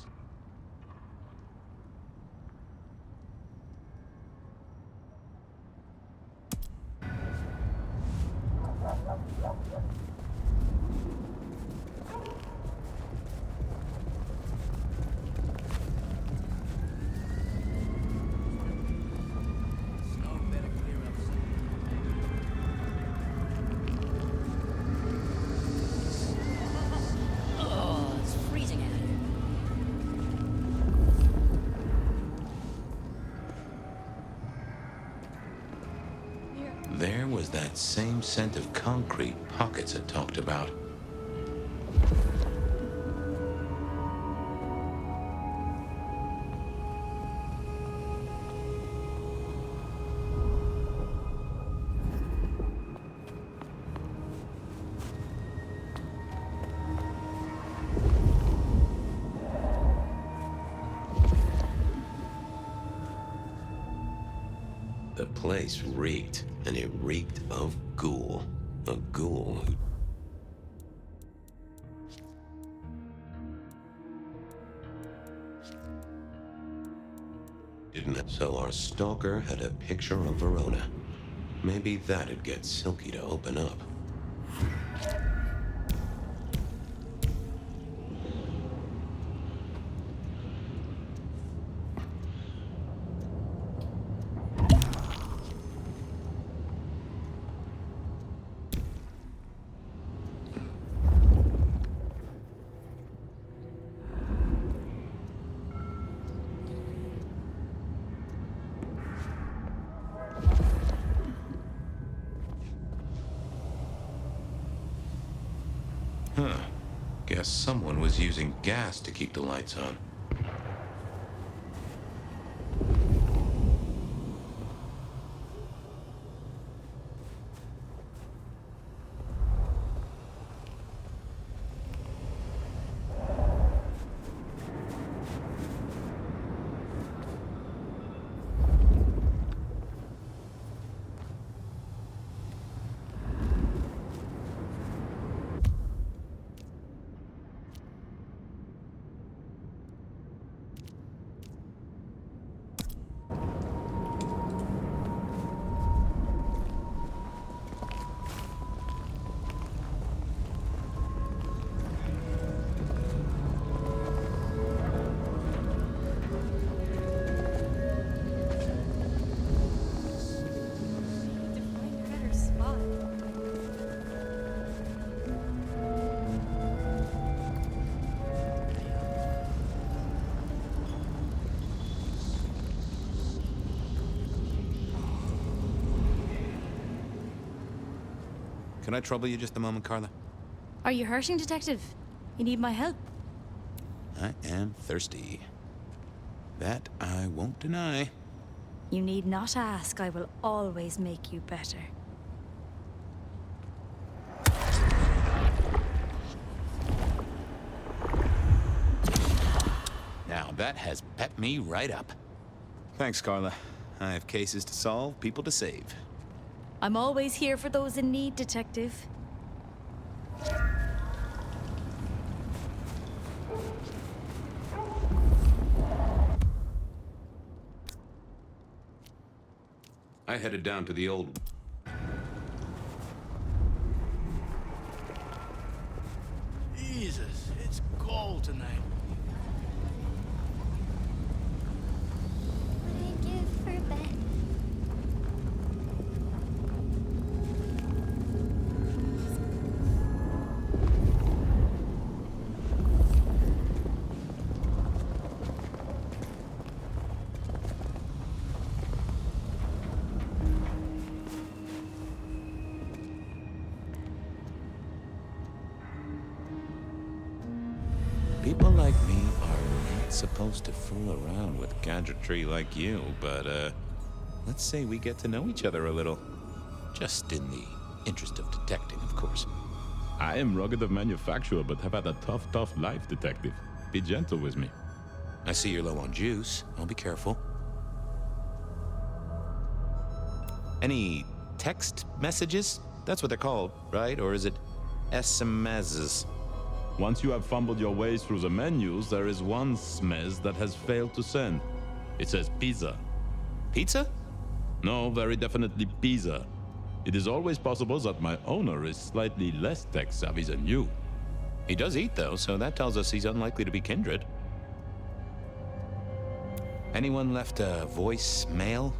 There was that same scent of concrete Pockets had talked about. The place reeked, and it reeked of ghoul. A ghoul who... didn't. So our stalker had a picture of Verona. Maybe that'd get Silky to open up. Huh. Guess someone was using gas to keep the lights on. Can I trouble you just a moment, Carla? Are you hurting, Detective? You need my help? I am thirsty. That I won't deny. You need not ask. I will always make you better. Now that has pepped me right up. Thanks, Carla. I have cases to solve, people to save. I'm always here for those in need, Detective. I headed down to the old... Jesus, it's cold tonight. What do I give for bed? People like me are not supposed to fool around with gadgetry like you, but, let's say we get to know each other a little. Just in the interest of detecting, of course. I am rugged of manufacture, but have had a tough life, Detective. Be gentle with me. I see you're low on juice. I'll be careful. Any text messages? That's what they're called, right? Or is it SMSs? Once you have fumbled your way through the menus, there is one smez that has failed to send. It says pizza. Pizza? No, very definitely pizza. It is always possible that my owner is slightly less tech-savvy than you. He does eat, though, so that tells us he's unlikely to be kindred. Anyone left a voicemail?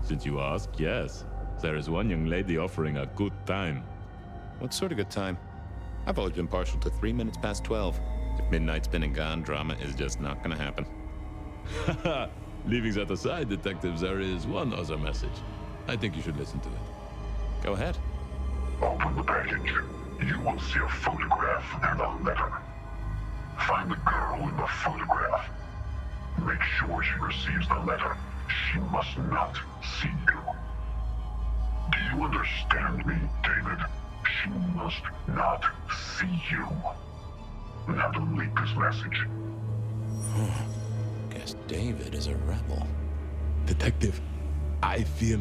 Since you ask, yes. There is one young lady offering a good time. What sort of good time? I've always been partial to 3 minutes past 12. If midnight's been and gone, drama is just not gonna happen. Haha, leaving that aside, detective, there is one other message. I think you should listen to it. Go ahead. Open the package. You will see a photograph and a letter. Find the girl in the photograph. Make sure she receives the letter. She must not see you. Do you understand me, David? She must not see you. Now delete this message. Guess David is a rebel. Detective, I feel...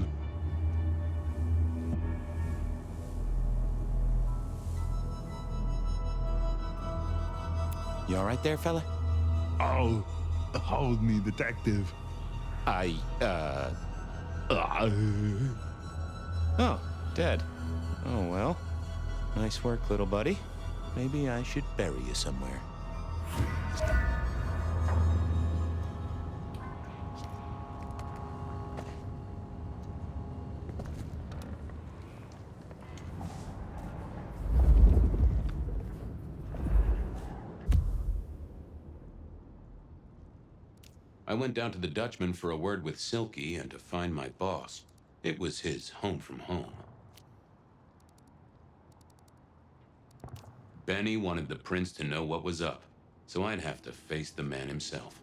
You all right there, fella? Oh, hold me, detective. Oh, dead. Oh, well. Nice work, little buddy. Maybe I should bury you somewhere. I went down to the Dutchman for a word with Silky and to find my boss. It was his home from home. Benny wanted the prince to know what was up, so I'd have to face the man himself.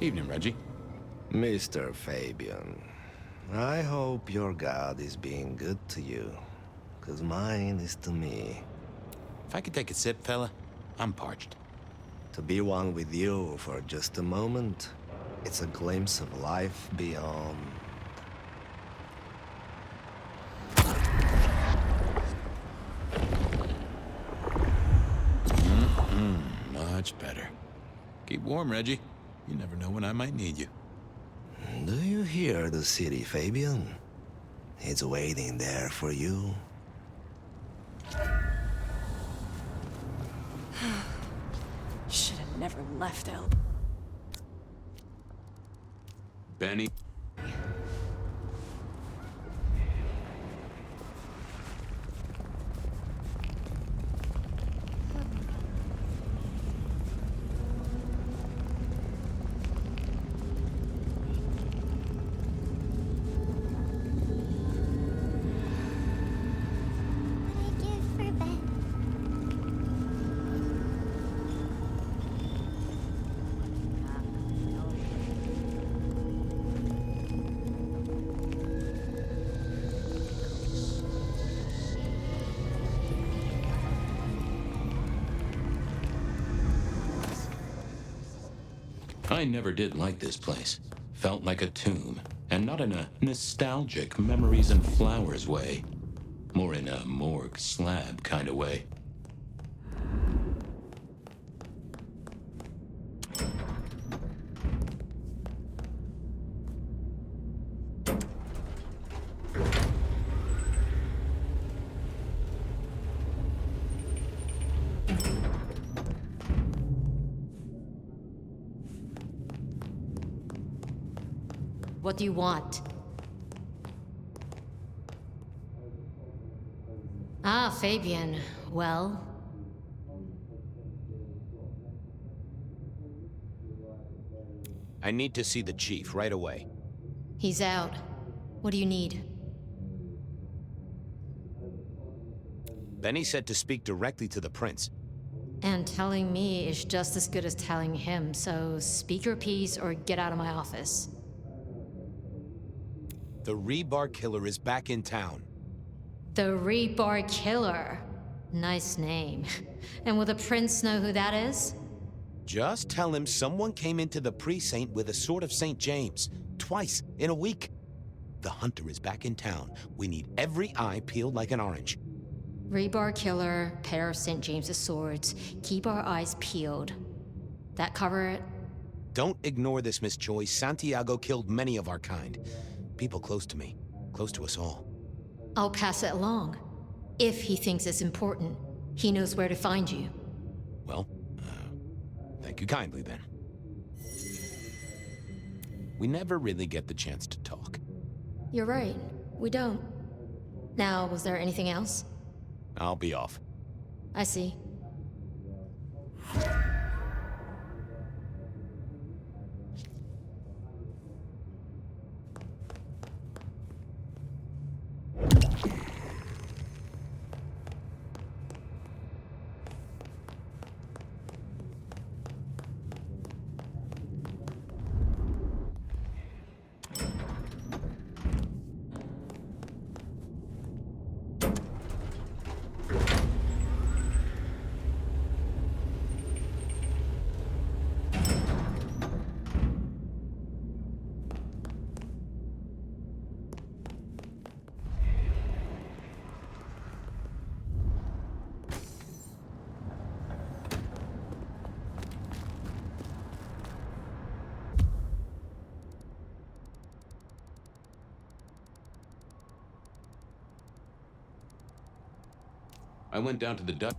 Evening, Reggie. Mr. Fabien, I hope your god is being good to you, 'cause mine is to me. If I could take a sip, fella, I'm parched. To be one with you for just a moment, it's a glimpse of life beyond. Much better. Keep warm, Reggie. You never know when I might need you. Do you hear the city, Fabien? It's waiting there for you. Should have never left out. Benny. I never did like this place. Felt like a tomb, and not in a nostalgic memories and flowers way. More in a morgue slab kind of way. What do you want? Ah, Fabien. Well? I need to see the chief right away. He's out. What do you need? Benny said to speak directly to the prince. And telling me is just as good as telling him, so speak your piece or get out of my office. The Rebar Killer is back in town. The Rebar Killer. Nice name. And will the prince know who that is? Just tell him someone came into the precinct with a sword of St. James. Twice in a week. The hunter is back in town. We need every eye peeled like an orange. Rebar Killer, pair of St. James's swords. Keep our eyes peeled. That cover it? Don't ignore this, Miss Joyce. Santiago killed many of our kind. People close to me. Close to us all. I'll pass it along. If he thinks it's important, he knows where to find you. Well, thank you kindly then. We never really get the chance to talk. You're right. We don't. Now, was there anything else? I'll be off. I see. I went down to the Dutch.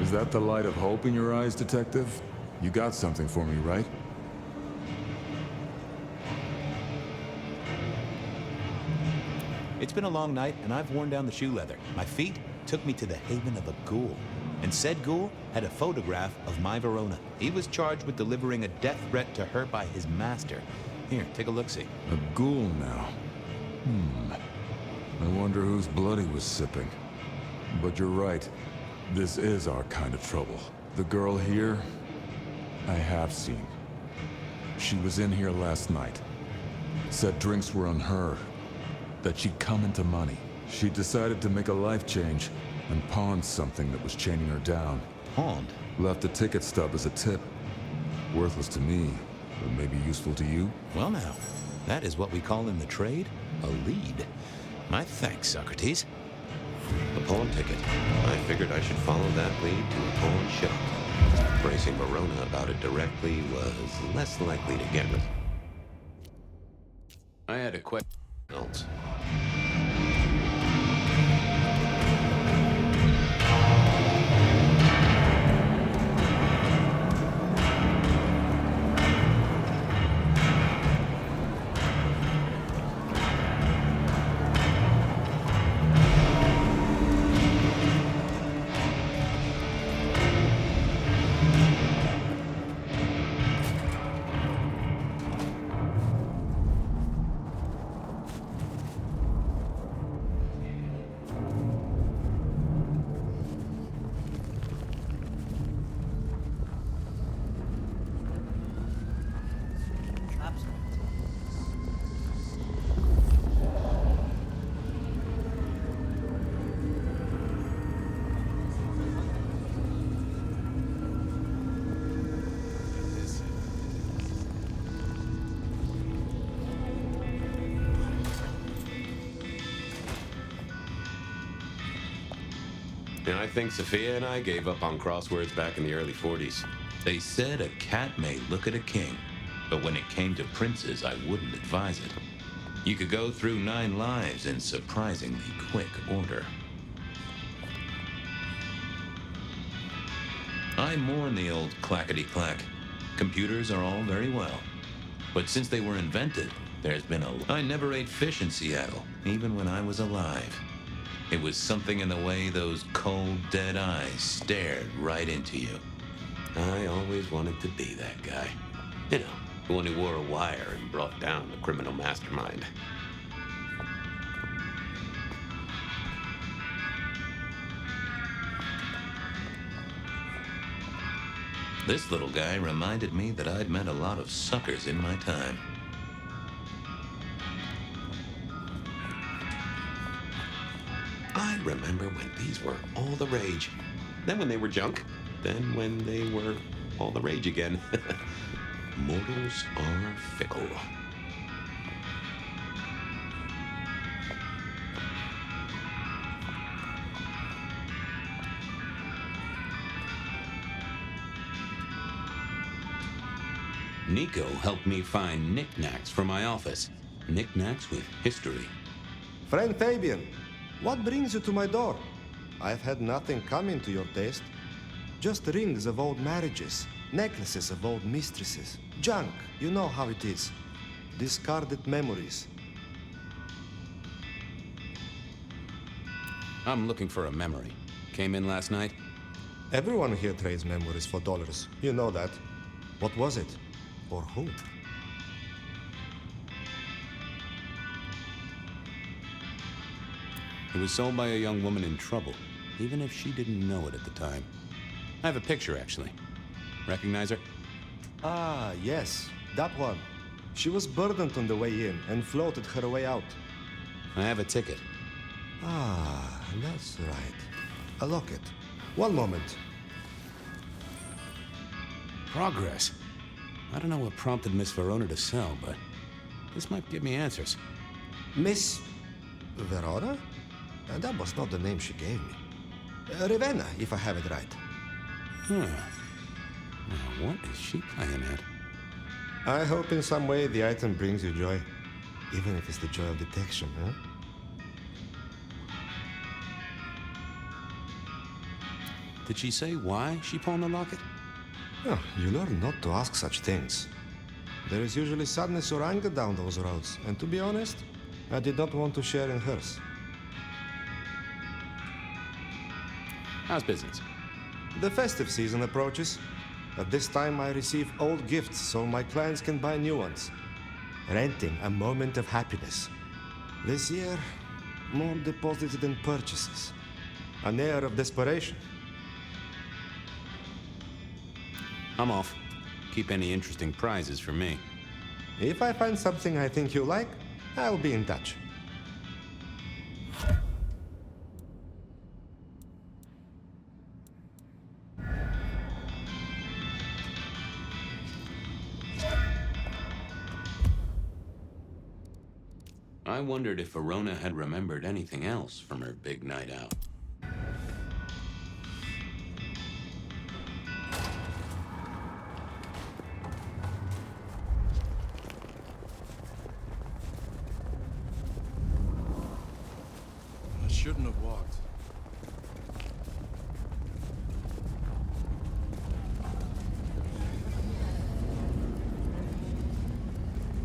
Is that the light of hope in your eyes, Detective? You got something for me, right? It's been a long night, and I've worn down the shoe leather. My feet took me to the haven of a ghoul. And said ghoul had a photograph of my Verona. He was charged with delivering a death threat to her by his master. Here, take a look-see. A ghoul now. I wonder whose blood he was sipping. But you're right. This is our kind of trouble. The girl here, I have seen. She was in here last night. Said drinks were on her. That she'd come into money. She decided to make a life change and pawned something that was chaining her down. Pawned? Left a ticket stub as a tip. Worthless to me, but maybe useful to you? Well now, that is what we call in the trade a lead. My thanks, Socrates. A pawn ticket. I figured I should follow that lead to a pawn shop. Bracing Verona about it directly was less likely to get it. I had a question. And I think Sophia and I gave up on crosswords back in the early 40s. They said a cat may look at a king, but when it came to princes, I wouldn't advise it. You could go through 9 lives in surprisingly quick order. I mourn the old clackety-clack. Computers are all very well, but since they were invented, there's been I never ate fish in Seattle, even when I was alive. It was something in the way those cold, dead eyes stared right into you. I always wanted to be that guy. You know, the one who wore a wire and brought down the criminal mastermind. This little guy reminded me that I'd met a lot of suckers in my time. I remember when these were all the rage. Then when they were junk. Then when they were all the rage again. Mortals are fickle. Nico helped me find knickknacks for my office. Knickknacks with history. Friend Fabien, what brings you to my door? I've had nothing coming to your taste. Just rings of old marriages, necklaces of old mistresses, junk, you know how it is. Discarded memories. I'm looking for a memory. Came in last night? Everyone here trades memories for dollars. You know that. What was it? Or who? It was sold by a young woman in trouble, even if she didn't know it at the time. I have a picture, actually. Recognize her? Ah, yes, that one. She was burdened on the way in and floated her way out. I have a ticket. Ah, that's right. A locket. One moment. Progress. I don't know what prompted Miss Verona to sell, but this might give me answers. Miss Verona? That was not the name she gave me. Ravenna, if I have it right. Now, what is she playing at? I hope in some way the item brings you joy. Even if it's the joy of detection, huh? Did she say why she pawned the locket? Oh, you learn not to ask such things. There is usually sadness or anger down those roads, and to be honest, I did not want to share in hers. How's business? The festive season approaches. At this time, I receive old gifts so my clients can buy new ones. Renting a moment of happiness. This year, more deposited than purchases. An air of desperation. I'm off. Keep any interesting prizes for me. If I find something I think you like, I'll be in touch. I wondered if Verona had remembered anything else from her big night out. I shouldn't have walked.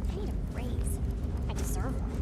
I need a raise. I deserve one.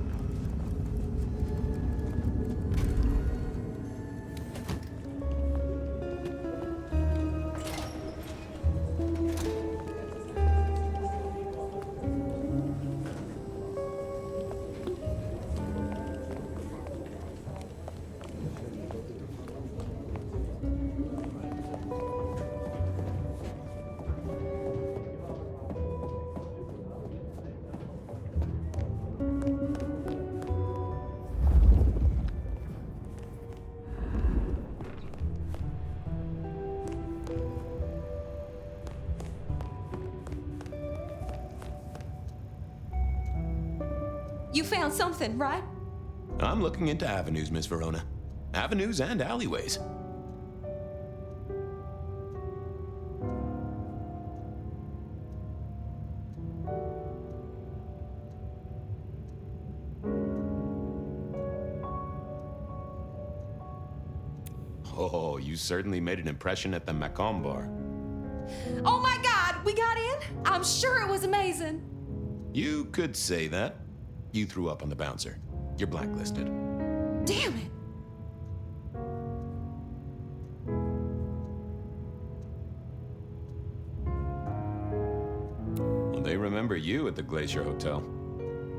You found something, right? I'm looking into avenues, Miss Verona. Avenues and alleyways. Oh, you certainly made an impression at the Macomb bar. Oh my God, we got in? I'm sure it was amazing. You could say that. You threw up on the bouncer. You're blacklisted. Damn it. Well, they remember you at the Glacier Hotel.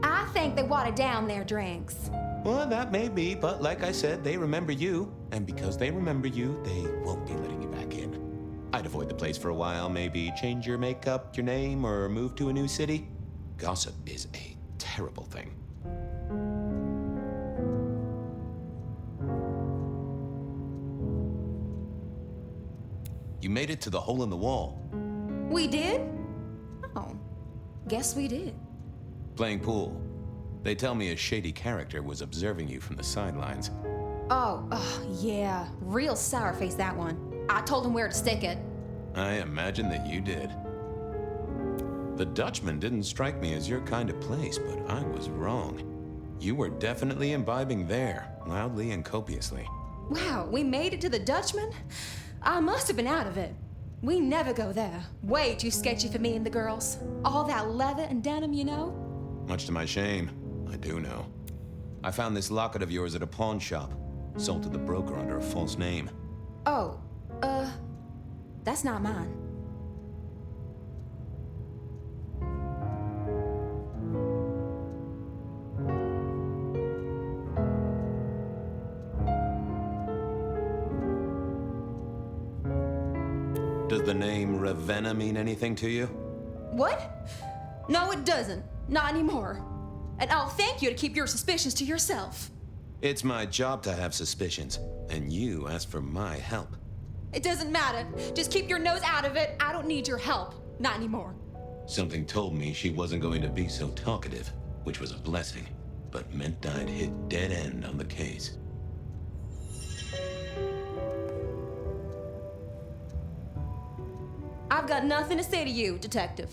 I think they watered down their drinks. Well, that may be, but like I said, they remember you. And because they remember you, they won't be letting you back in. I'd avoid the place for a while, maybe change your makeup, your name, or move to a new city. Gossip is a terrible thing. You made it to the hole in the wall. We did? Oh, guess we did. Playing pool. They tell me a shady character was observing you from the sidelines. Oh, yeah. Real sour face, that one. I told him where to stick it. I imagine that you did. The Dutchman didn't strike me as your kind of place, but I was wrong. You were definitely imbibing there, loudly and copiously. Wow, we made it to the Dutchman? I must have been out of it. We never go there. Way too sketchy for me and the girls. All that leather and denim, you know? Much to my shame, I do know. I found this locket of yours at a pawn shop, sold to the broker under a false name. Oh, that's not mine. Does the name Ravenna mean anything to you? What? No, it doesn't. Not anymore. And I'll thank you to keep your suspicions to yourself. It's my job to have suspicions, and you asked for my help. It doesn't matter. Just keep your nose out of it. I don't need your help. Not anymore. Something told me she wasn't going to be so talkative, which was a blessing, but meant I'd hit dead end on the case. I've got nothing to say to you, Detective.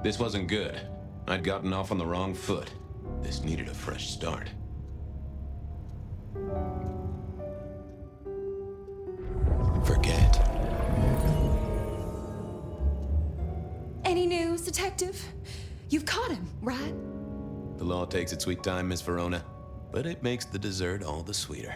This wasn't good. I'd gotten off on the wrong foot. This needed a fresh start. Forget. Any news, Detective? You've caught him, right? The law takes its sweet time, Miss Verona, but it makes the dessert all the sweeter.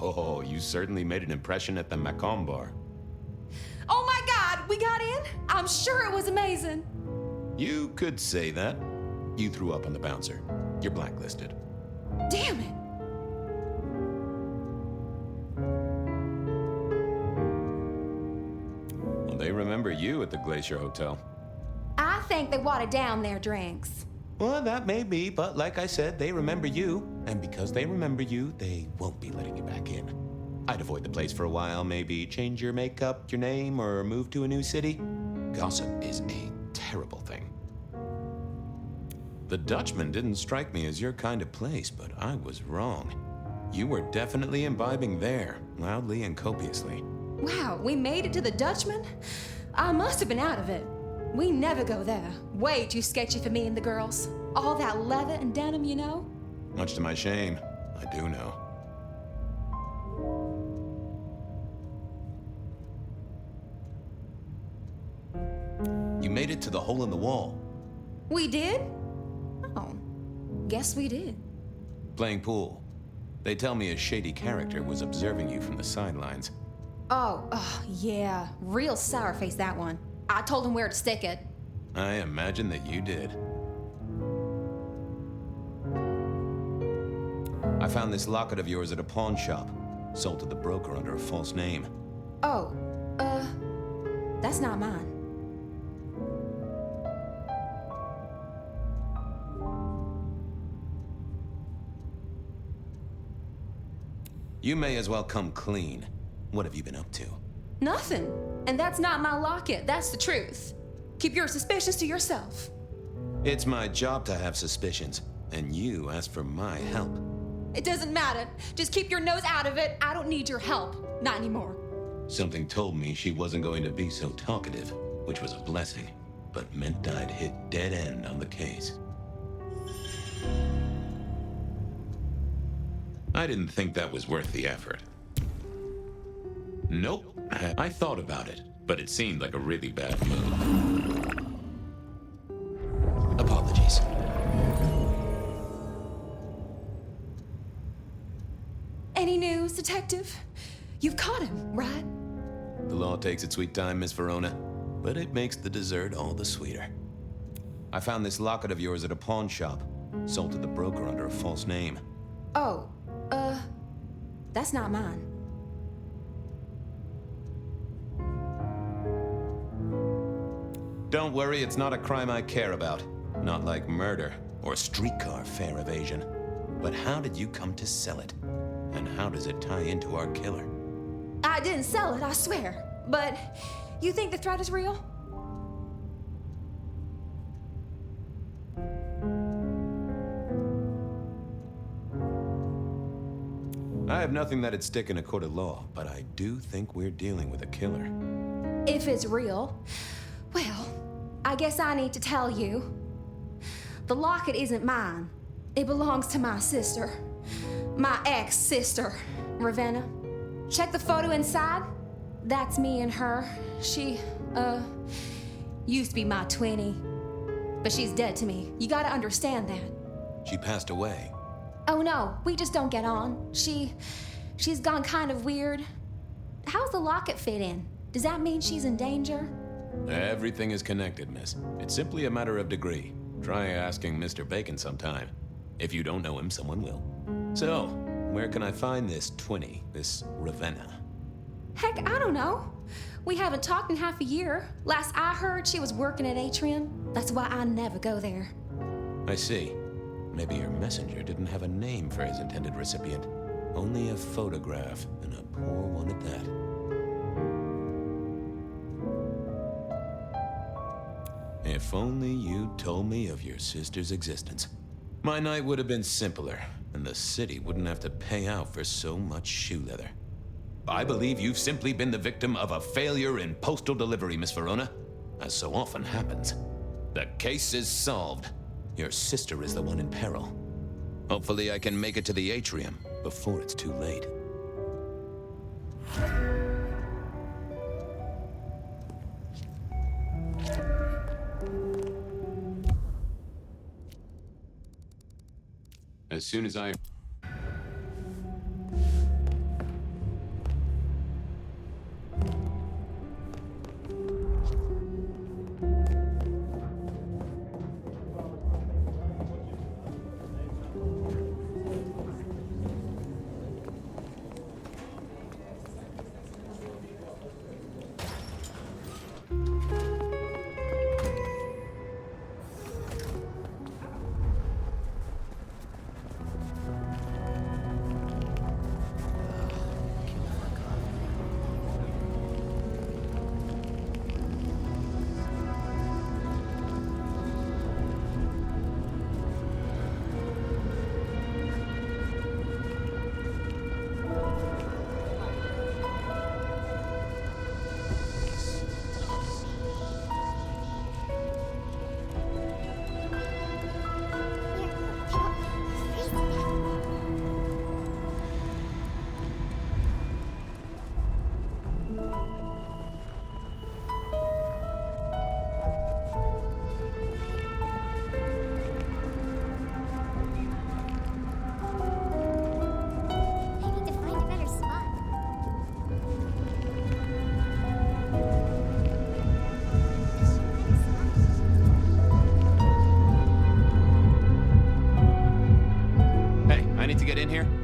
Oh, you certainly made an impression at the Macomb bar. Oh my God, we got in? I'm sure it was amazing. You could say that. You threw up on the bouncer. You're blacklisted. Damn it. Well, they remember you at the Glacier Hotel. I think they watered down their drinks. Well, that may be, but like I said, they remember you. And because they remember you, they won't be letting you back in. I'd avoid the place for a while, maybe change your makeup, your name, or move to a new city. Gossip is a terrible thing. The Dutchman didn't strike me as your kind of place, but I was wrong. You were definitely imbibing there, loudly and copiously. Wow, we made it to the Dutchman? I must have been out of it. We never go there. Way too sketchy for me and the girls. All that leather and denim, you know? Much to my shame, I do know. You made it to the hole in the wall. We did? Oh, guess we did. Playing pool. They tell me a shady character was observing you from the sidelines. Oh, yeah. Real sour face, that one. I told him where to stick it. I imagine that you did. I found this locket of yours at a pawn shop. Sold to the broker under a false name. Oh, that's not mine. You may as well come clean. What have you been up to? Nothing. And that's not my locket. That's the truth. Keep your suspicions to yourself. It's my job to have suspicions, and you asked for my help. It doesn't matter. Just keep your nose out of it. I don't need your help. Not anymore. Something told me she wasn't going to be so talkative, which was a blessing, but meant I'd hit dead end on the case. I didn't think that was worth the effort. Nope. I thought about it, but it seemed like a really bad move. Apologies. Any news, Detective? You've caught him, right? The law takes its sweet time, Miss Verona, but it makes the dessert all the sweeter. I found this locket of yours at a pawn shop. Sold to the broker under a false name. Oh, that's not mine. Don't worry, it's not a crime I care about. Not like murder or streetcar fare evasion. But how did you come to sell it? And how does it tie into our killer? I didn't sell it, I swear. But you think the threat is real? I have nothing that'd stick in a court of law, but I do think we're dealing with a killer. If it's real, well, I guess I need to tell you. The locket isn't mine. It belongs to my sister. My ex-sister, Ravenna. Check the photo inside. That's me and her. She, used to be my twinnie. But she's dead to me. You gotta understand that. She passed away. Oh no, we just don't get on. She's gone kind of weird. How's the locket fit in? Does that mean she's in danger? Everything is connected, miss. It's simply a matter of degree. Try asking Mr. Bacon sometime. If you don't know him, someone will. So, where can I find this twinnie, this Ravenna? Heck, I don't know. We haven't talked in half a year. Last I heard, she was working at Atrium. That's why I never go there. I see. Maybe your messenger didn't have a name for his intended recipient. Only a photograph, and a poor one at that. If only you told me of your sister's existence. My night would have been simpler, and the city wouldn't have to pay out for so much shoe leather. I believe you've simply been the victim of a failure in postal delivery, Miss Verona, as so often happens. The case is solved. Your sister is the one in peril. Hopefully I can make it to the atrium before it's too late. As soon as I...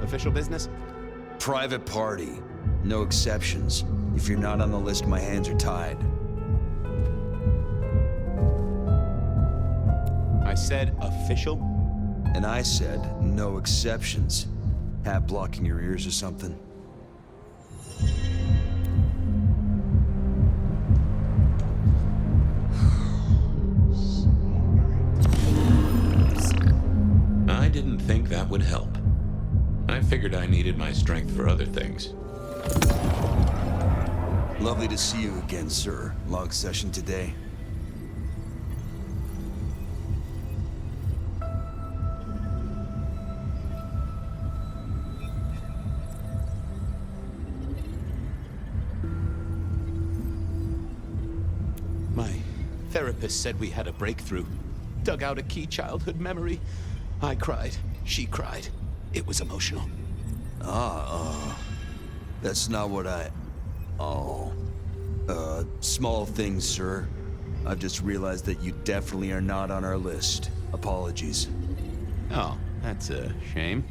Official business? Private party. No exceptions. If you're not on the list, my hands are tied. I said official? And I said no exceptions. Hat blocking your ears or something? I didn't think that would help. I figured I needed my strength for other things. Lovely to see you again, sir. Long session today. My therapist said we had a breakthrough. Dug out a key childhood memory. I cried. She cried. It was emotional. That's not what I... Oh. Small things, sir. I've just realized that you definitely are not on our list. Apologies. Oh, that's a shame.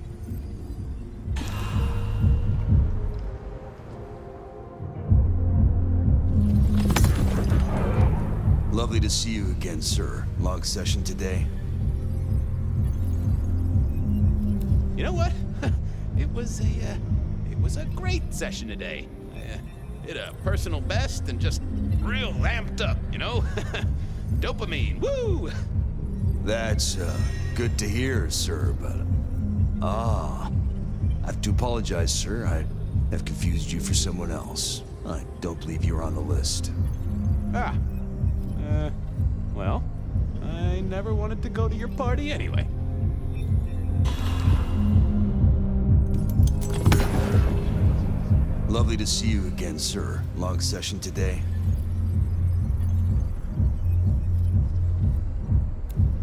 Lovely to see you again, sir. Long session today. You know what? It was a great session today. I did a personal best and just real amped up, you know? Dopamine, woo! That's, good to hear, sir, but... I have to apologize, sir. I have confused you for someone else. I don't believe you were on the list. Well, I never wanted to go to your party anyway. Lovely to see you again, sir. Long session today.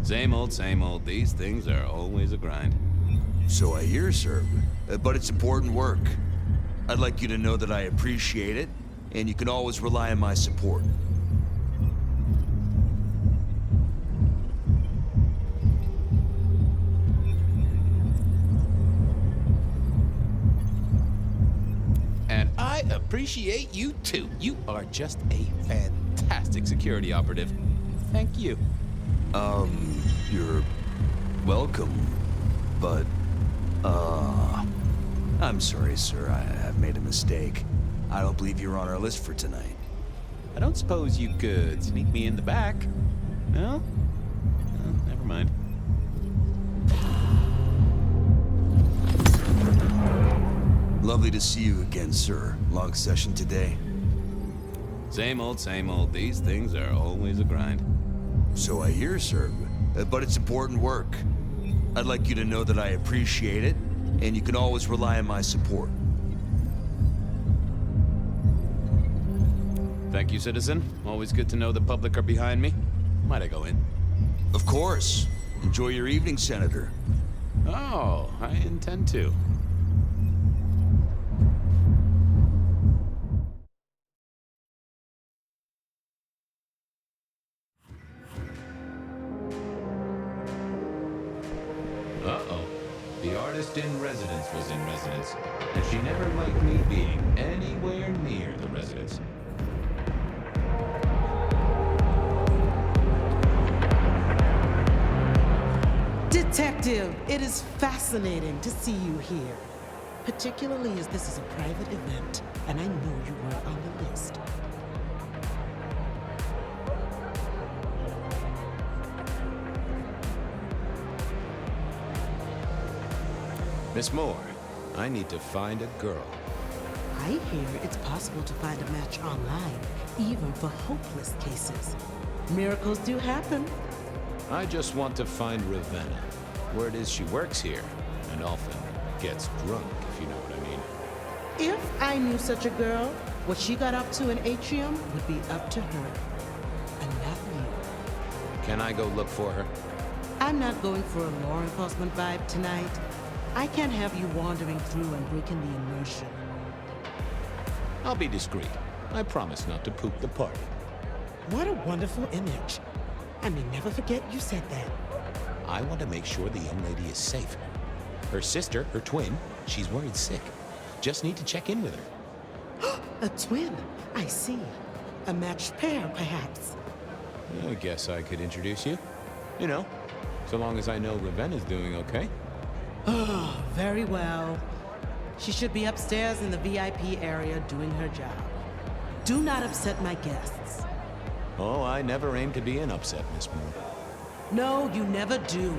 Same old, same old. These things are always a grind. So I hear, sir. But it's important work. I'd like you to know that I appreciate it, and you can always rely on my support. And I appreciate you too. You are just a fantastic security operative. Thank you. You're welcome, but, I'm sorry, sir. I've made a mistake. I don't believe you're on our list for tonight. I don't suppose you could sneak me in the back? No? Never mind. Lovely to see you again, sir. Long session today. Same old, same old. These things are always a grind. So I hear, sir. But it's important work. I'd like you to know that I appreciate it, and you can always rely on my support. Thank you, citizen. Always good to know the public are behind me. Might I go in? Of course. Enjoy your evening, Senator. Oh, I intend to. Uh-oh. The artist in residence was in residence, and she never liked me being anywhere near the residence. Detective, it is fascinating to see you here. Particularly as this is a private event, and I know you weren't on the list. Miss Moore, I need to find a girl. I hear it's possible to find a match online, even for hopeless cases. Miracles do happen. I just want to find Ravenna. Word is she works here, and often gets drunk, if you know what I mean. If I knew such a girl, what she got up to in Atrium would be up to her, and not you. Can I go look for her? I'm not going for a law enforcement vibe tonight. I can't have you wandering through and breaking the immersion. I'll be discreet. I promise not to poop the party. What a wonderful image. I may never forget you said that. I want to make sure the young lady is safe. Her sister, her twin, She's worried sick. Just need to check in with her. A twin, I see. A matched pair, perhaps. I guess I could introduce you. You know, so long as I know Ravenna's doing okay. Oh, very well. She should be upstairs in the VIP area doing her job. Do not upset my guests. Oh, I never aim to be an upset, Miss Moore. No, you never do.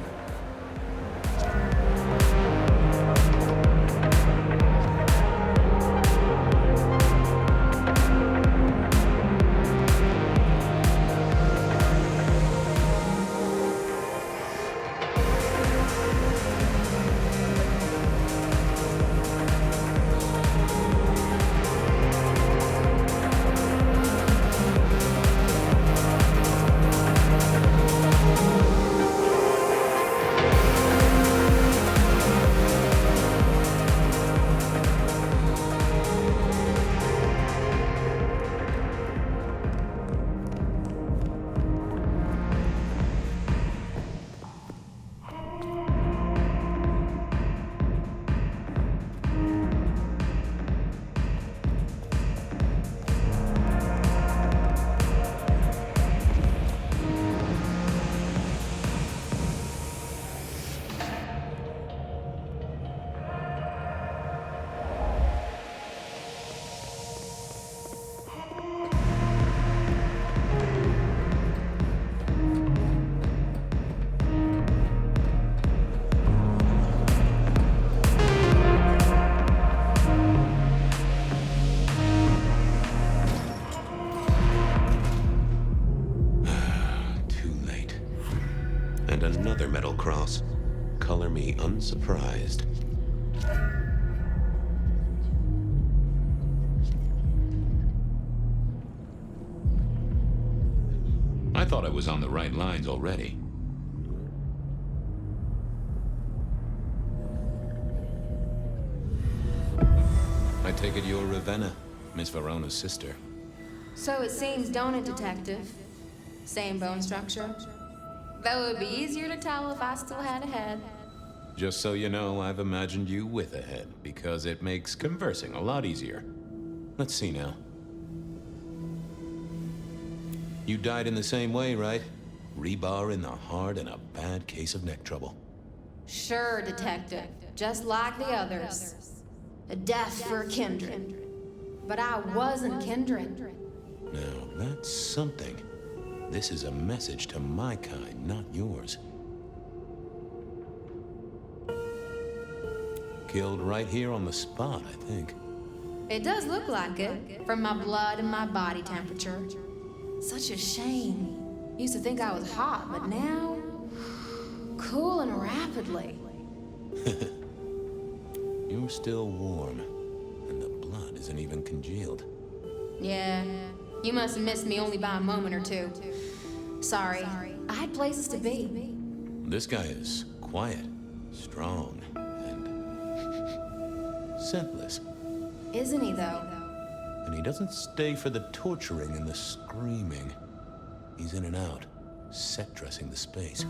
Another metal cross. Color me unsurprised. I thought I was on the right lines already. I take it you're Ravenna, Miss Verona's sister. So it seems, don't it, Detective? Same bone structure. Though it would be easier to tell if I still had a head. Just so you know, I've imagined you with a head, because it makes conversing a lot easier. Let's see now. You died in the same way, right? Rebar in the heart and a bad case of neck trouble. Sure, Detective. Just like the others. A death for kindred. But I wasn't kindred. Now, that's something. This is a message to my kind, not yours. Killed right here on the spot, I think. It does look like it, from my blood and my body temperature. Such a shame. Used to think I was hot, but now... cooling rapidly. You're still warm, and the blood isn't even congealed. Yeah, you must have missed me only by a moment or two. Sorry, I had places to be. This guy is quiet, strong, and scentless. Isn't he, though? And he doesn't stay for the torturing and the screaming. He's in and out, set dressing the space.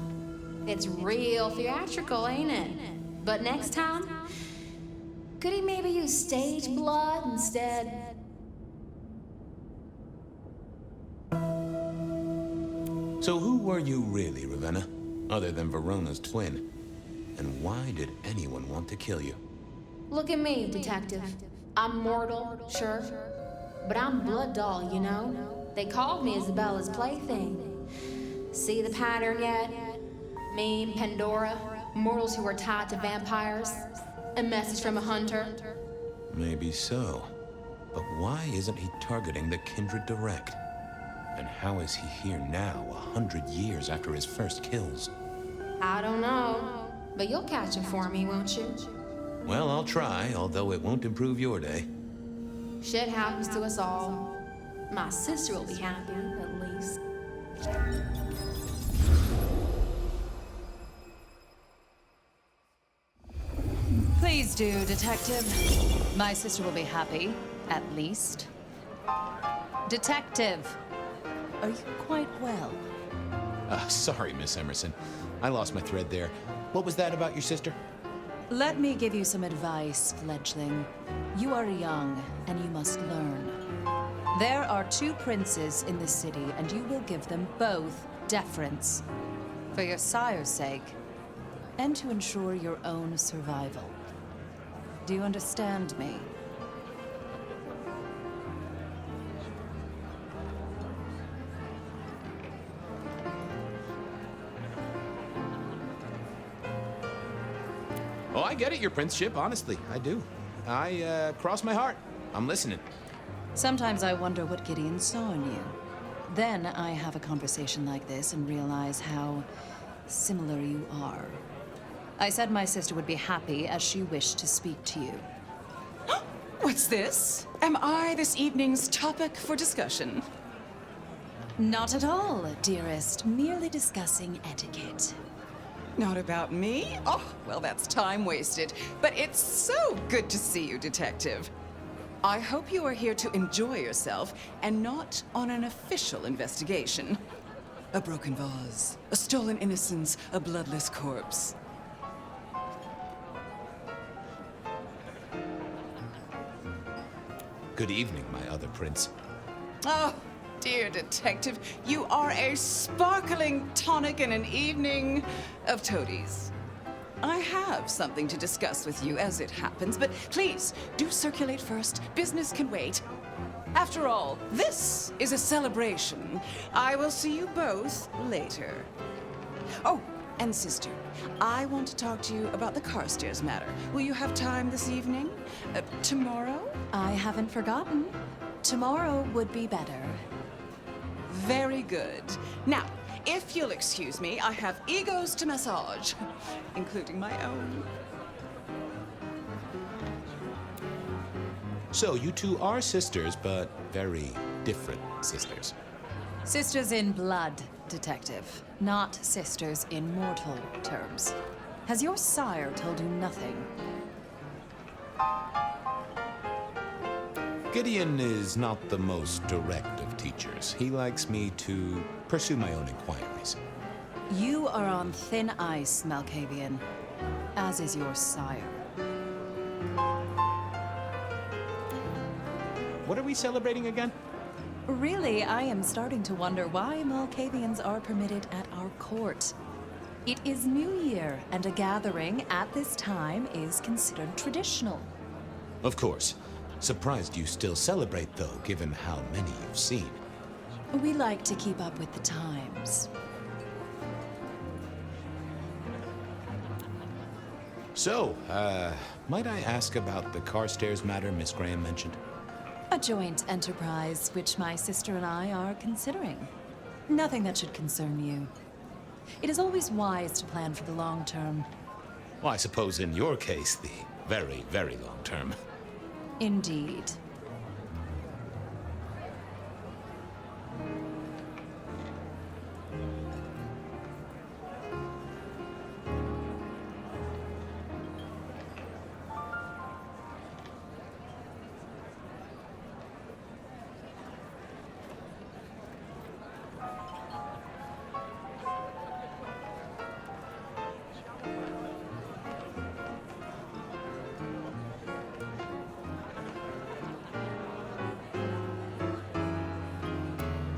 It's real theatrical, ain't it? But next time, could he maybe use stage blood instead? So who were you really, Ravenna? Other than Verona's twin? And why did anyone want to kill you? Look at me, Detective. I'm mortal, sure. But I'm blood doll, you know? They called me Isabella's plaything. See the pattern yet? Me and Pandora, mortals who are tied to vampires. A message from a hunter. Maybe so. But why isn't he targeting the kindred direct? And how is he here now, 100 years after his first kills? I don't know. But you'll catch him for me, won't you? Well, I'll try, although it won't improve your day. Shit happens to us all. My sister will be happy, at least. Please do, Detective. My sister will be happy, at least. Detective, are you quite well? Sorry, Miss Emerson. I lost my thread there. What was that about your sister? Let me give you some advice, fledgling. You are young, and you must learn. There are 2 princes in the city, and you will give them both deference. For your sire's sake, and to ensure your own survival. Do you understand me? Oh, I get it, your princeship, honestly. I do. Cross my heart. I'm listening. Sometimes I wonder what Gideon saw in you. Then I have a conversation like this and realize how similar you are. I said my sister would be happy as she wished to speak to you. What's this? Am I this evening's topic for discussion? Not at all, dearest. Merely discussing etiquette. Not about me? Oh, well, that's time wasted. But it's so good to see you, Detective. I hope you are here to enjoy yourself and not on an official investigation. A broken vase, a stolen innocence, a bloodless corpse. Good evening, my other prince. Oh, dear Detective, you are a sparkling tonic in an evening of toadies. I have something to discuss with you as it happens, but please, do circulate first. Business can wait. After all, this is a celebration. I will see you both later. Oh, and sister, I want to talk to you about the Carstairs matter. Will you have time this evening? Tomorrow? I haven't forgotten. Tomorrow would be better. Very good. Now, if you'll excuse me, I have egos to massage, including my own. So, you 2 are sisters, but very different sisters. Sisters in blood, Detective. Not sisters in mortal terms. Has your sire told you nothing? Gideon is not the most direct of teachers. He likes me to pursue my own inquiries. You are on thin ice, Malkavian, as is your sire. What are we celebrating again? Really, I am starting to wonder why Malkavians are permitted at our court. It is New Year, and a gathering at this time is considered traditional. Of course. Surprised you still celebrate, though, given how many you've seen. We like to keep up with the times. So, might I ask about the Carstairs matter Miss Graham mentioned? A joint enterprise which my sister and I are considering. Nothing that should concern you. It is always wise to plan for the long term. Well, I suppose in your case, the very, very long term. Indeed.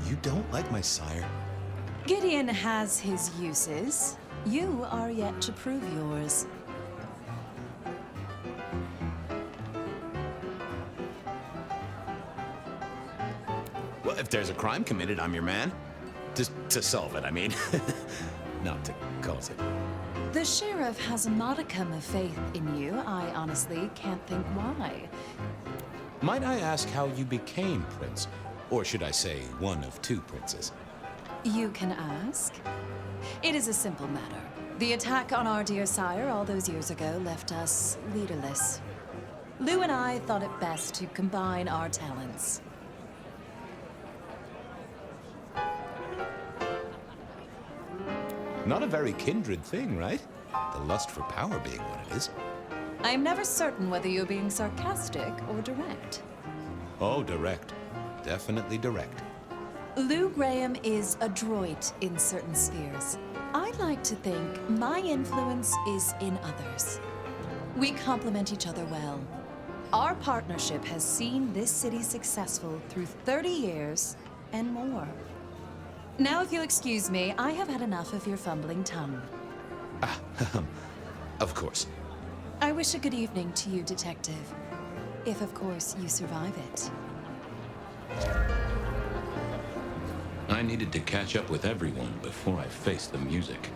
You don't like my sire? Gideon has his uses. You are yet to prove yours. Well, if there's a crime committed, I'm your man. Just to solve it, I mean. Not to cause it. The sheriff has a modicum of faith in you. I honestly can't think why. Might I ask how you became prince? Or should I say, one of 2 princes? You can ask. It is a simple matter. The attack on our dear sire all those years ago left us leaderless. Lou and I thought it best to combine our talents. Not a very kindred thing, right? The lust for power being what it is. I am never certain whether you're being sarcastic or direct. Oh, direct. Definitely direct. Lou Graham is adroit in certain spheres. I like to think my influence is in others. We complement each other well. Our partnership has seen this city successful through 30 years and more. Now, if you'll excuse me, I have had enough of your fumbling tongue. Of course. I wish a good evening to you, Detective. If, of course, you survive it. I needed to catch up with everyone before I faced the music.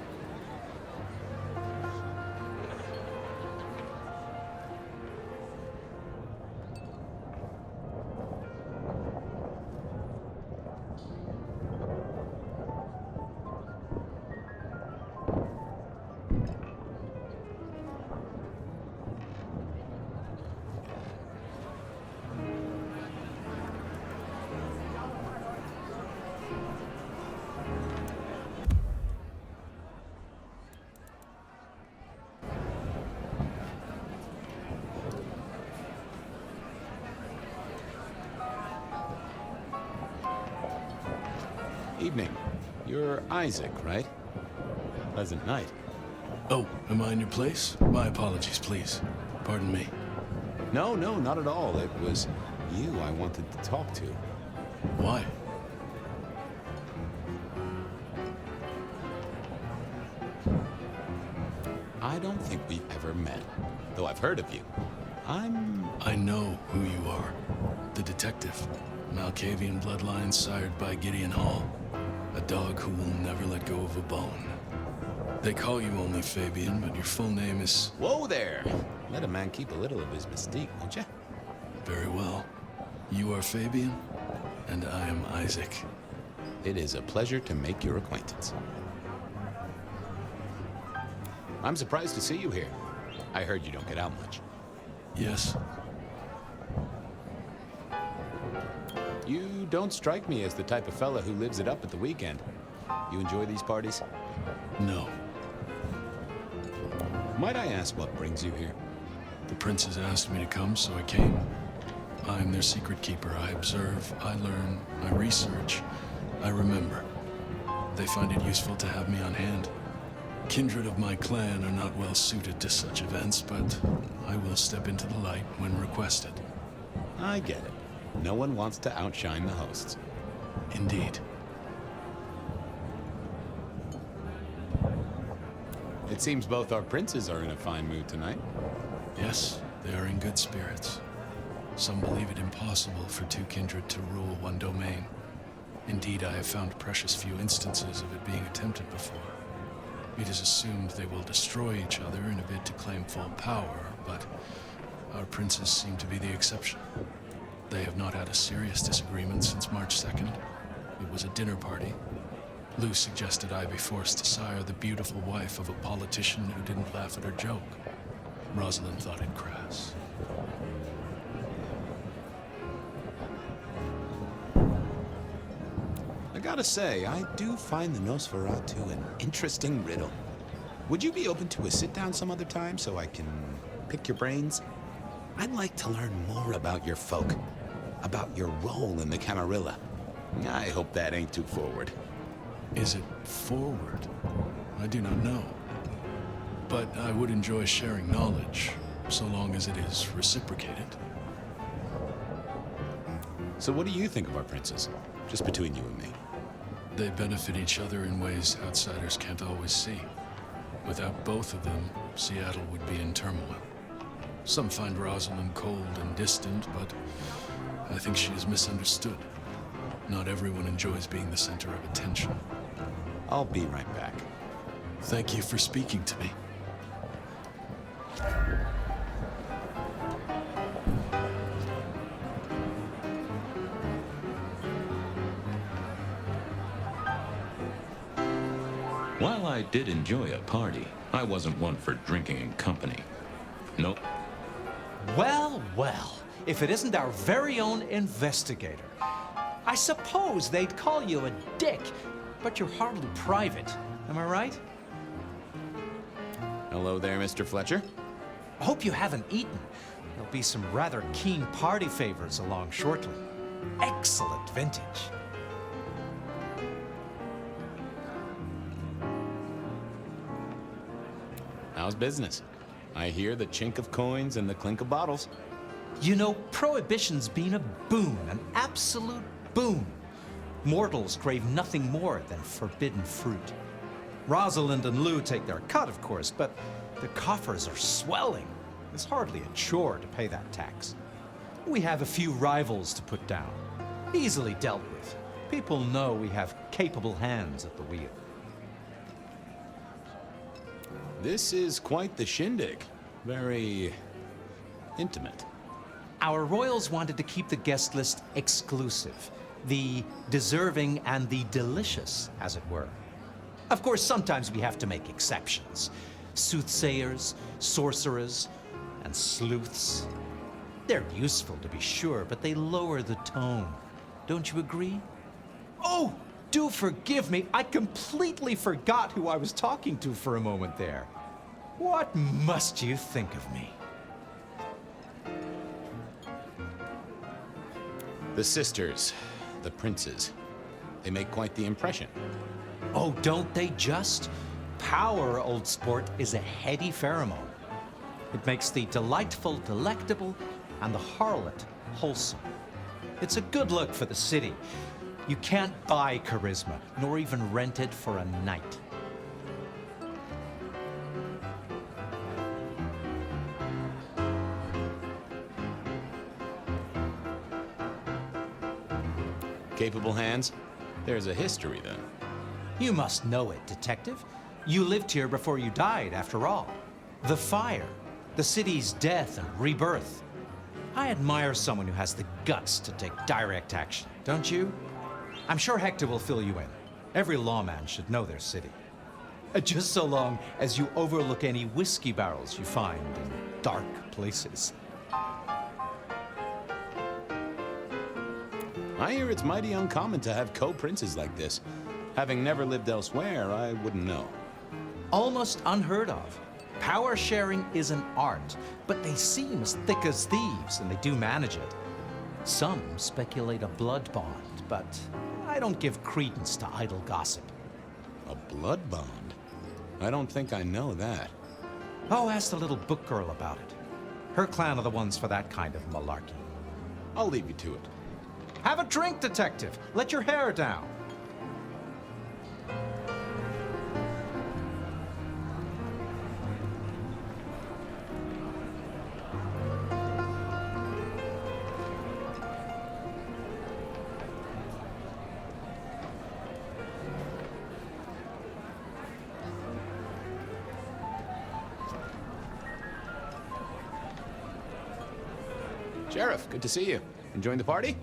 Evening. You're Isaac, right? Pleasant night. Oh, am I in your place? My apologies, please. Pardon me. No, not at all. It was you I wanted to talk to. Why? I don't think we've ever met, though I've heard of you. I know who you are. The detective. Malkavian bloodlines sired by Gideon Hall. A dog who will never let go of a bone. They call you only Fabien, but your full name is... Whoa there! Let a man keep a little of his mystique, won't you? Very well. You are Fabien, and I am Isaac. It is a pleasure to make your acquaintance. I'm surprised to see you here. I heard you don't get out much. Yes. You don't strike me as the type of fella who lives it up at the weekend. You enjoy these parties? No. Might I ask what brings you here? The princes asked me to come, so I came. I'm their secret keeper. I observe, I learn, I research, I remember. They find it useful to have me on hand. Kindred of my clan are not well suited to such events, but I will step into the light when requested. I get it. No one wants to outshine the hosts. Indeed. It seems both our princes are in a fine mood tonight. Yes, they are in good spirits. Some believe it impossible for two kindred to rule one domain. Indeed, I have found precious few instances of it being attempted before. It is assumed they will destroy each other in a bid to claim full power, but our princes seem to be the exception. They have not had a serious disagreement since March 2nd. It was a dinner party. Lou suggested I be forced to sire the beautiful wife of a politician who didn't laugh at her joke. Rosalind thought it crass. I gotta say, I do find the Nosferatu an interesting riddle. Would you be open to a sit-down some other time so I can pick your brains? I'd like to learn more about your folk, about your role in the Camarilla. I hope that ain't too forward. Is it forward? I do not know. But I would enjoy sharing knowledge, so long as it is reciprocated. So what do you think of our princes? Just between you and me. They benefit each other in ways outsiders can't always see. Without both of them, Seattle would be in turmoil. Some find Rosalind cold and distant, but I think she is misunderstood. Not everyone enjoys being the center of attention. I'll be right back. Thank you for speaking to me. While I did enjoy a party, I wasn't one for drinking in company. Nope. Well, well, if it isn't our very own investigator. I suppose they'd call you a dick, but you're hardly private. Am I right? Hello there, Mr. Fletcher. I hope you haven't eaten. There'll be some rather keen party favors along shortly. Excellent vintage. How's business? I hear the chink of coins and the clink of bottles. You know, Prohibition's been a boon, an absolute boon. Mortals crave nothing more than forbidden fruit. Rosalind and Lou take their cut, of course, but the coffers are swelling. It's hardly a chore to pay that tax. We have a few rivals to put down. Easily dealt with. People know we have capable hands at the wheel. This is quite the shindig. Very intimate. Our royals wanted to keep the guest list exclusive. The deserving and the delicious, as it were. Of course, sometimes we have to make exceptions. Soothsayers, sorcerers, and sleuths. They're useful, to be sure, but they lower the tone. Don't you agree? Oh, do forgive me. I completely forgot who I was talking to for a moment there. What must you think of me? The sisters, the princes. They make quite the impression. Oh, don't they just? Power, old sport, is a heady pheromone. It makes the delightful delectable and the harlot wholesome. It's a good look for the city. You can't buy charisma, nor even rent it for a night. Capable hands? There's a history, then. You must know it, Detective. You lived here before you died, after all. The fire, the city's death and rebirth. I admire someone who has the guts to take direct action, don't you? I'm sure Hector will fill you in. Every lawman should know their city. Just so long as you overlook any whiskey barrels you find in dark places. I hear it's mighty uncommon to have co-princes like this. Having never lived elsewhere, I wouldn't know. Almost unheard of. Power sharing is an art, but they seem as thick as thieves, and they do manage it. Some speculate a blood bond, but I don't give credence to idle gossip. A blood bond? I don't think I know that. Oh, ask the little book girl about it. Her clan are the ones for that kind of malarkey. I'll leave you to it. Have a drink, Detective. Let your hair down. Sheriff, good to see you. Enjoying the party?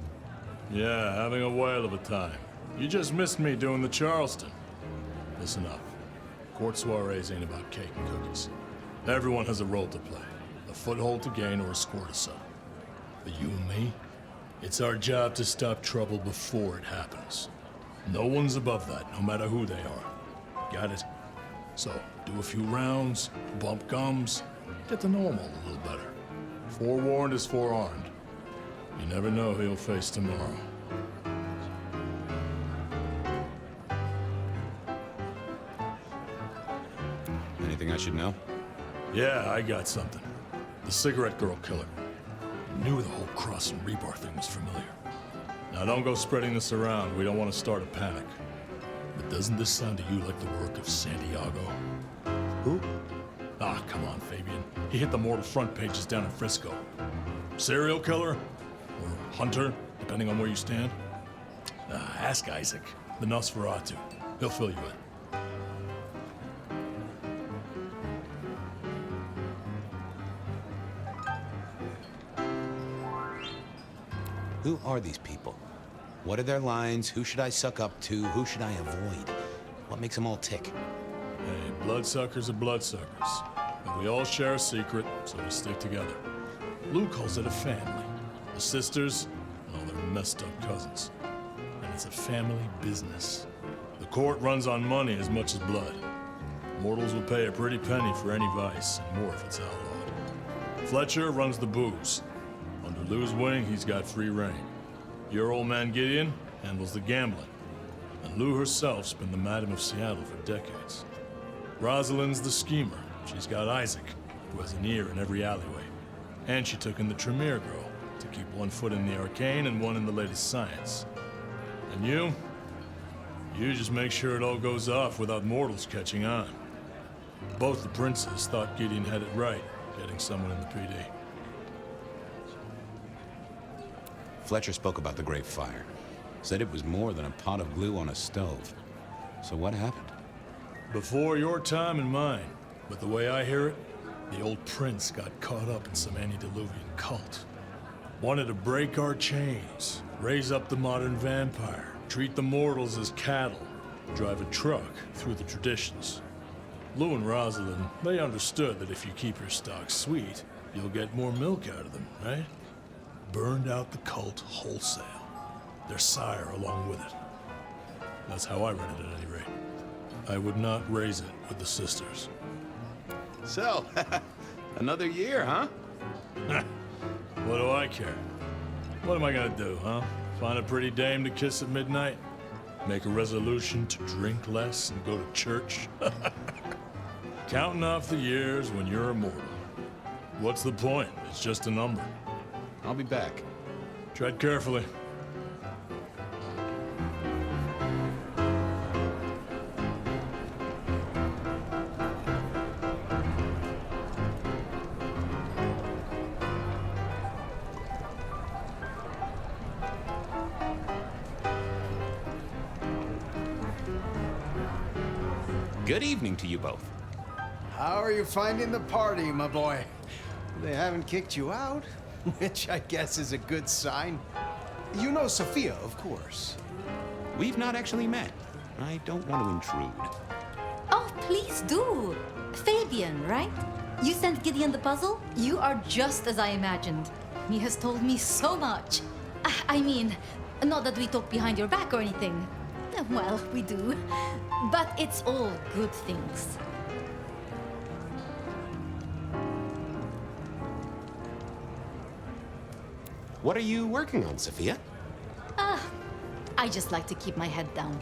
Yeah, having a whale of a time. You just missed me doing the Charleston. Listen up. Court soirees ain't about cake and cookies. Everyone has a role to play. A foothold to gain or a score to settle. For you and me, it's our job to stop trouble before it happens. No one's above that, no matter who they are. Got it? So, do a few rounds, bump gums, get to know 'em all a little better. Forewarned is forearmed. You never know who you'll face tomorrow. Anything I should know? Yeah, I got something. The cigarette girl killer. Knew the whole cross and rebar thing was familiar. Now don't go spreading this around. We don't want to start a panic. But doesn't this sound to you like the work of Santiago? Who? Ah, come on, Fabien. He hit the mortal front pages down in Frisco. Serial killer? Or hunter, depending on where you stand? Ask Isaac, the Nosferatu. He'll fill you in. Who are these people? What are their lines? Who should I suck up to? Who should I avoid? What makes them all tick? Hey, bloodsuckers are bloodsuckers. But we all share a secret, so we stick together. Lou calls it a family. The sisters and all their messed up cousins. And it's a family business. The court runs on money as much as blood. Mortals will pay a pretty penny for any vice, and more if it's outlawed. Fletcher runs the booze. Under Lou's wing, he's got free reign. Your old man Gideon handles the gambling. And Lou herself's been the Madam of Seattle for decades. Rosalind's the schemer. She's got Isaac, who has an ear in every alleyway. And she took in the Tremere girl, to keep one foot in the arcane and one in the latest science. And you just make sure it all goes off without mortals catching on. Both the princes thought Gideon had it right, getting someone in the PD. Fletcher spoke about the Great Fire. Said it was more than a pot of glue on a stove. So what happened? Before your time and mine, but the way I hear it, the old prince got caught up in some antediluvian cult. Wanted to break our chains, raise up the modern vampire, treat the mortals as cattle, drive a truck through the traditions. Lou and Rosalind, they understood that if you keep your stock sweet, you'll get more milk out of them, right? Burned out the cult wholesale. Their sire along with it. That's how I read it at any rate. I would not raise it with the sisters. So, another year, huh? What do I care? What am I gonna do, huh? Find a pretty dame to kiss at midnight? Make a resolution to drink less and go to church? Counting off the years when you're immortal. What's the point? It's just a number. I'll be back. Tread carefully. Good evening to you both. How are you finding the party, my boy? They haven't kicked you out, which I guess is a good sign. You know Sophia, of course. We've not actually met. I don't want to intrude. Oh, please do. Fabien, right? You sent Gideon the puzzle? You are just as I imagined. He has told me so much. I mean, not that we talk behind your back or anything. Well, we do. But it's all good things. What are you working on, Sophia? I just like to keep my head down.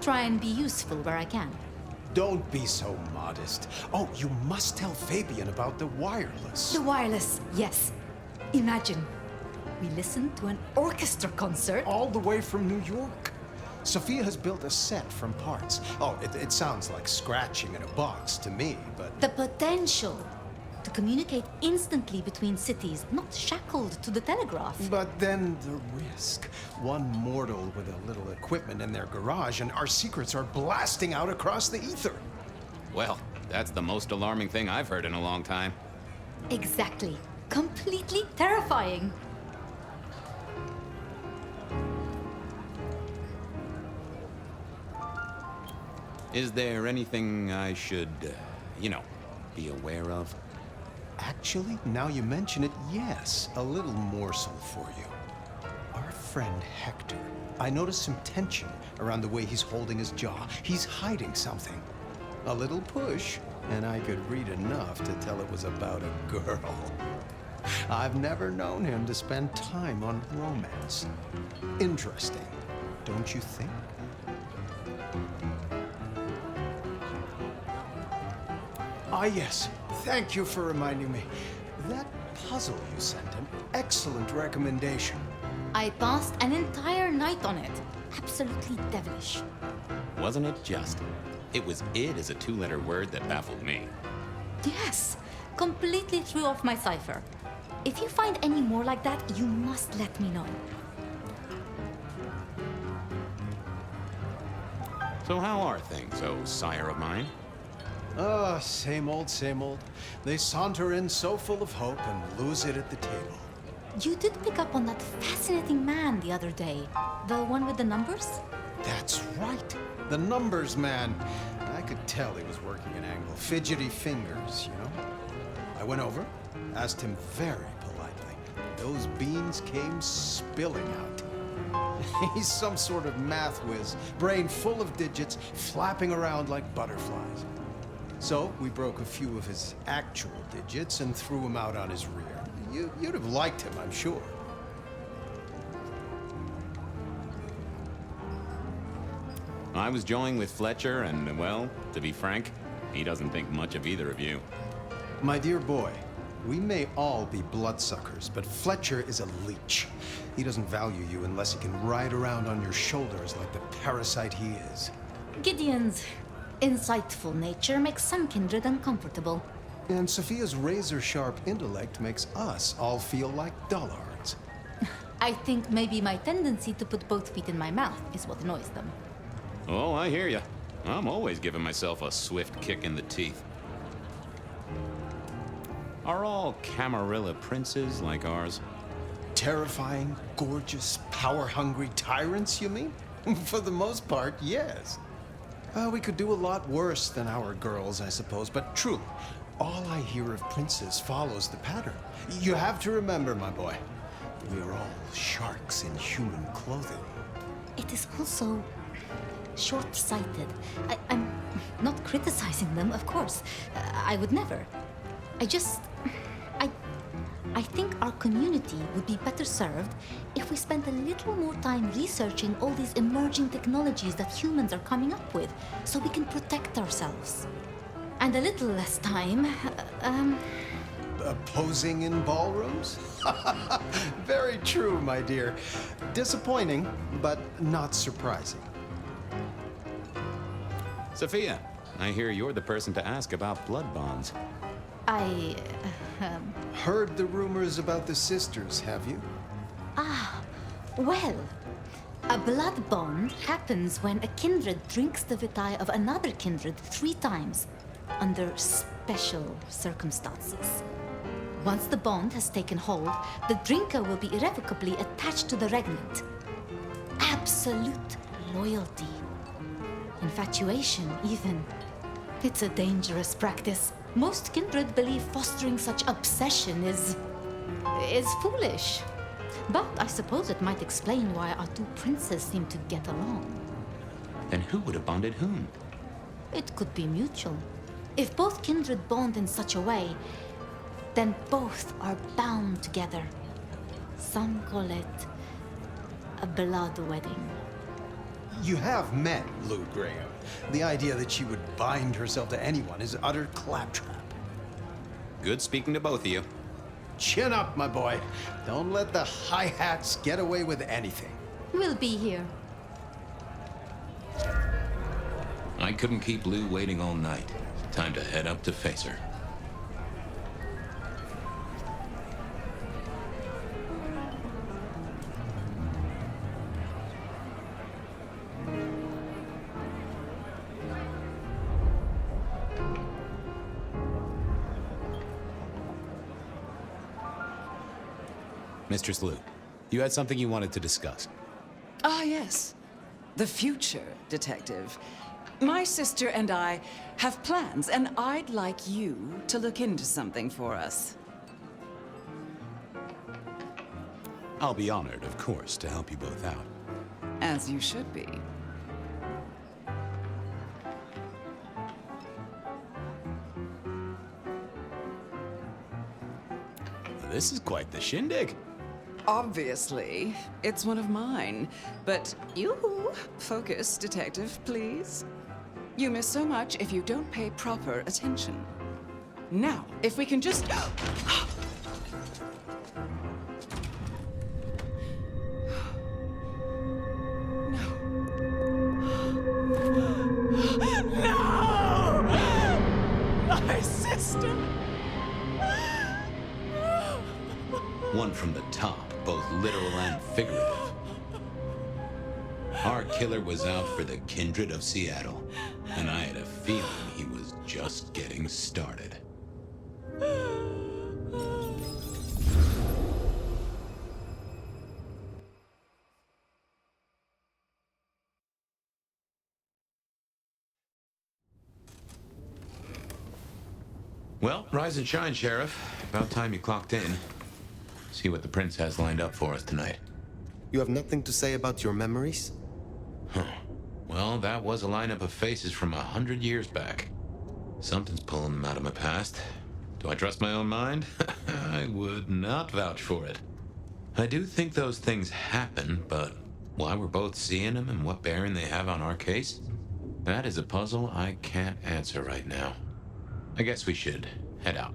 Try and be useful where I can. Don't be so modest. Oh, you must tell Fabien about the wireless. The wireless, yes. Imagine, we listened to an orchestra concert. All the way from New York. Sophia has built a set from parts. Oh, it sounds like scratching in a box to me, but... The potential to communicate instantly between cities, not shackled to the telegraph. But then the risk. One mortal with a little equipment in their garage and our secrets are blasting out across the ether. Well, that's the most alarming thing I've heard in a long time. Exactly. Completely terrifying. Is there anything I should, be aware of? Actually, now you mention it, yes, a little morsel for you. Our friend Hector, I noticed some tension around the way he's holding his jaw. He's hiding something. A little push, and I could read enough to tell it was about a girl. I've never known him to spend time on romance. Interesting, don't you think? Ah, yes. Thank you for reminding me. That puzzle you sent, an excellent recommendation. I passed an entire night on it. Absolutely devilish. Wasn't it just? It was id as a two-letter word that baffled me. Yes, completely threw off my cipher. If you find any more like that, you must let me know. So how are things, oh sire of mine? Ah, same old, same old. They saunter in so full of hope and lose it at the table. You did pick up on that fascinating man the other day. The one with the numbers? That's right. The numbers man. I could tell he was working an angle. Fidgety fingers, you know? I went over, asked him very politely. Those beans came spilling out. He's some sort of math whiz, brain full of digits, flapping around like butterflies. So we broke a few of his actual digits and threw him out on his rear. You'd have liked him, I'm sure. I was joined with Fletcher, and, well, to be frank, he doesn't think much of either of you. My dear boy, we may all be bloodsuckers, but Fletcher is a leech. He doesn't value you unless he can ride around on your shoulders like the parasite he is. Gideon's insightful nature makes some kindred uncomfortable. And Sophia's razor-sharp intellect makes us all feel like dullards. I think maybe my tendency to put both feet in my mouth is what annoys them. Oh, I hear ya. I'm always giving myself a swift kick in the teeth. Are all Camarilla princes like ours? Terrifying, gorgeous, power-hungry tyrants, you mean? For the most part, yes. We could do a lot worse than our girls, I suppose, but truly, all I hear of princes follows the pattern. You have to remember, my boy, we are all sharks in human clothing. It is also short-sighted. I'm not criticizing them, of course. I would never. I think our community would be better served if we spent a little more time researching all these emerging technologies that humans are coming up with, so we can protect ourselves. And a little less time, Posing in ballrooms? Very true, my dear. Disappointing, but not surprising. Sophia, I hear you're the person to ask about blood bonds. Heard the rumors about the sisters, have you? Well, a blood bond happens when a kindred drinks the vitae of another kindred 3 times, under special circumstances. Once the bond has taken hold, the drinker will be irrevocably attached to the regnant. Absolute loyalty. Infatuation, even. It's a dangerous practice. Most kindred believe fostering such obsession is foolish. But I suppose it might explain why our 2 princes seem to get along. Then who would have bonded whom? It could be mutual. If both kindred bond in such a way, then both are bound together. Some call it a blood wedding. You have met Lou Graham. The idea that she would bind herself to anyone is utter claptrap. Good speaking to both of you. Chin up, my boy. Don't let the hi-hats get away with anything. We'll be here. I couldn't keep Lou waiting all night. Time to head up to face her. Mistress Lou, you had something you wanted to discuss. Ah, yes. The future, Detective. My sister and I have plans, and I'd like you to look into something for us. I'll be honored, of course, to help you both out. As you should be. This is quite the shindig. Obviously, it's one of mine. But focus, Detective, please. You miss so much if you don't pay proper attention. Now, if we can just... No! My sister! One from the top, both literal and figurative. Our killer was out for the kindred of Seattle, and I had a feeling he was just getting started. Well, rise and shine, Sheriff. About time you clocked in. See what the Prince has lined up for us tonight. You have nothing to say about your memories? Huh. Well, that was a lineup of faces from 100 years back. Something's pulling them out of my past. Do I trust my own mind? I would not vouch for it. I do think those things happen, but why we're both seeing them and what bearing they have on our case? That is a puzzle I can't answer right now. I guess we should head out.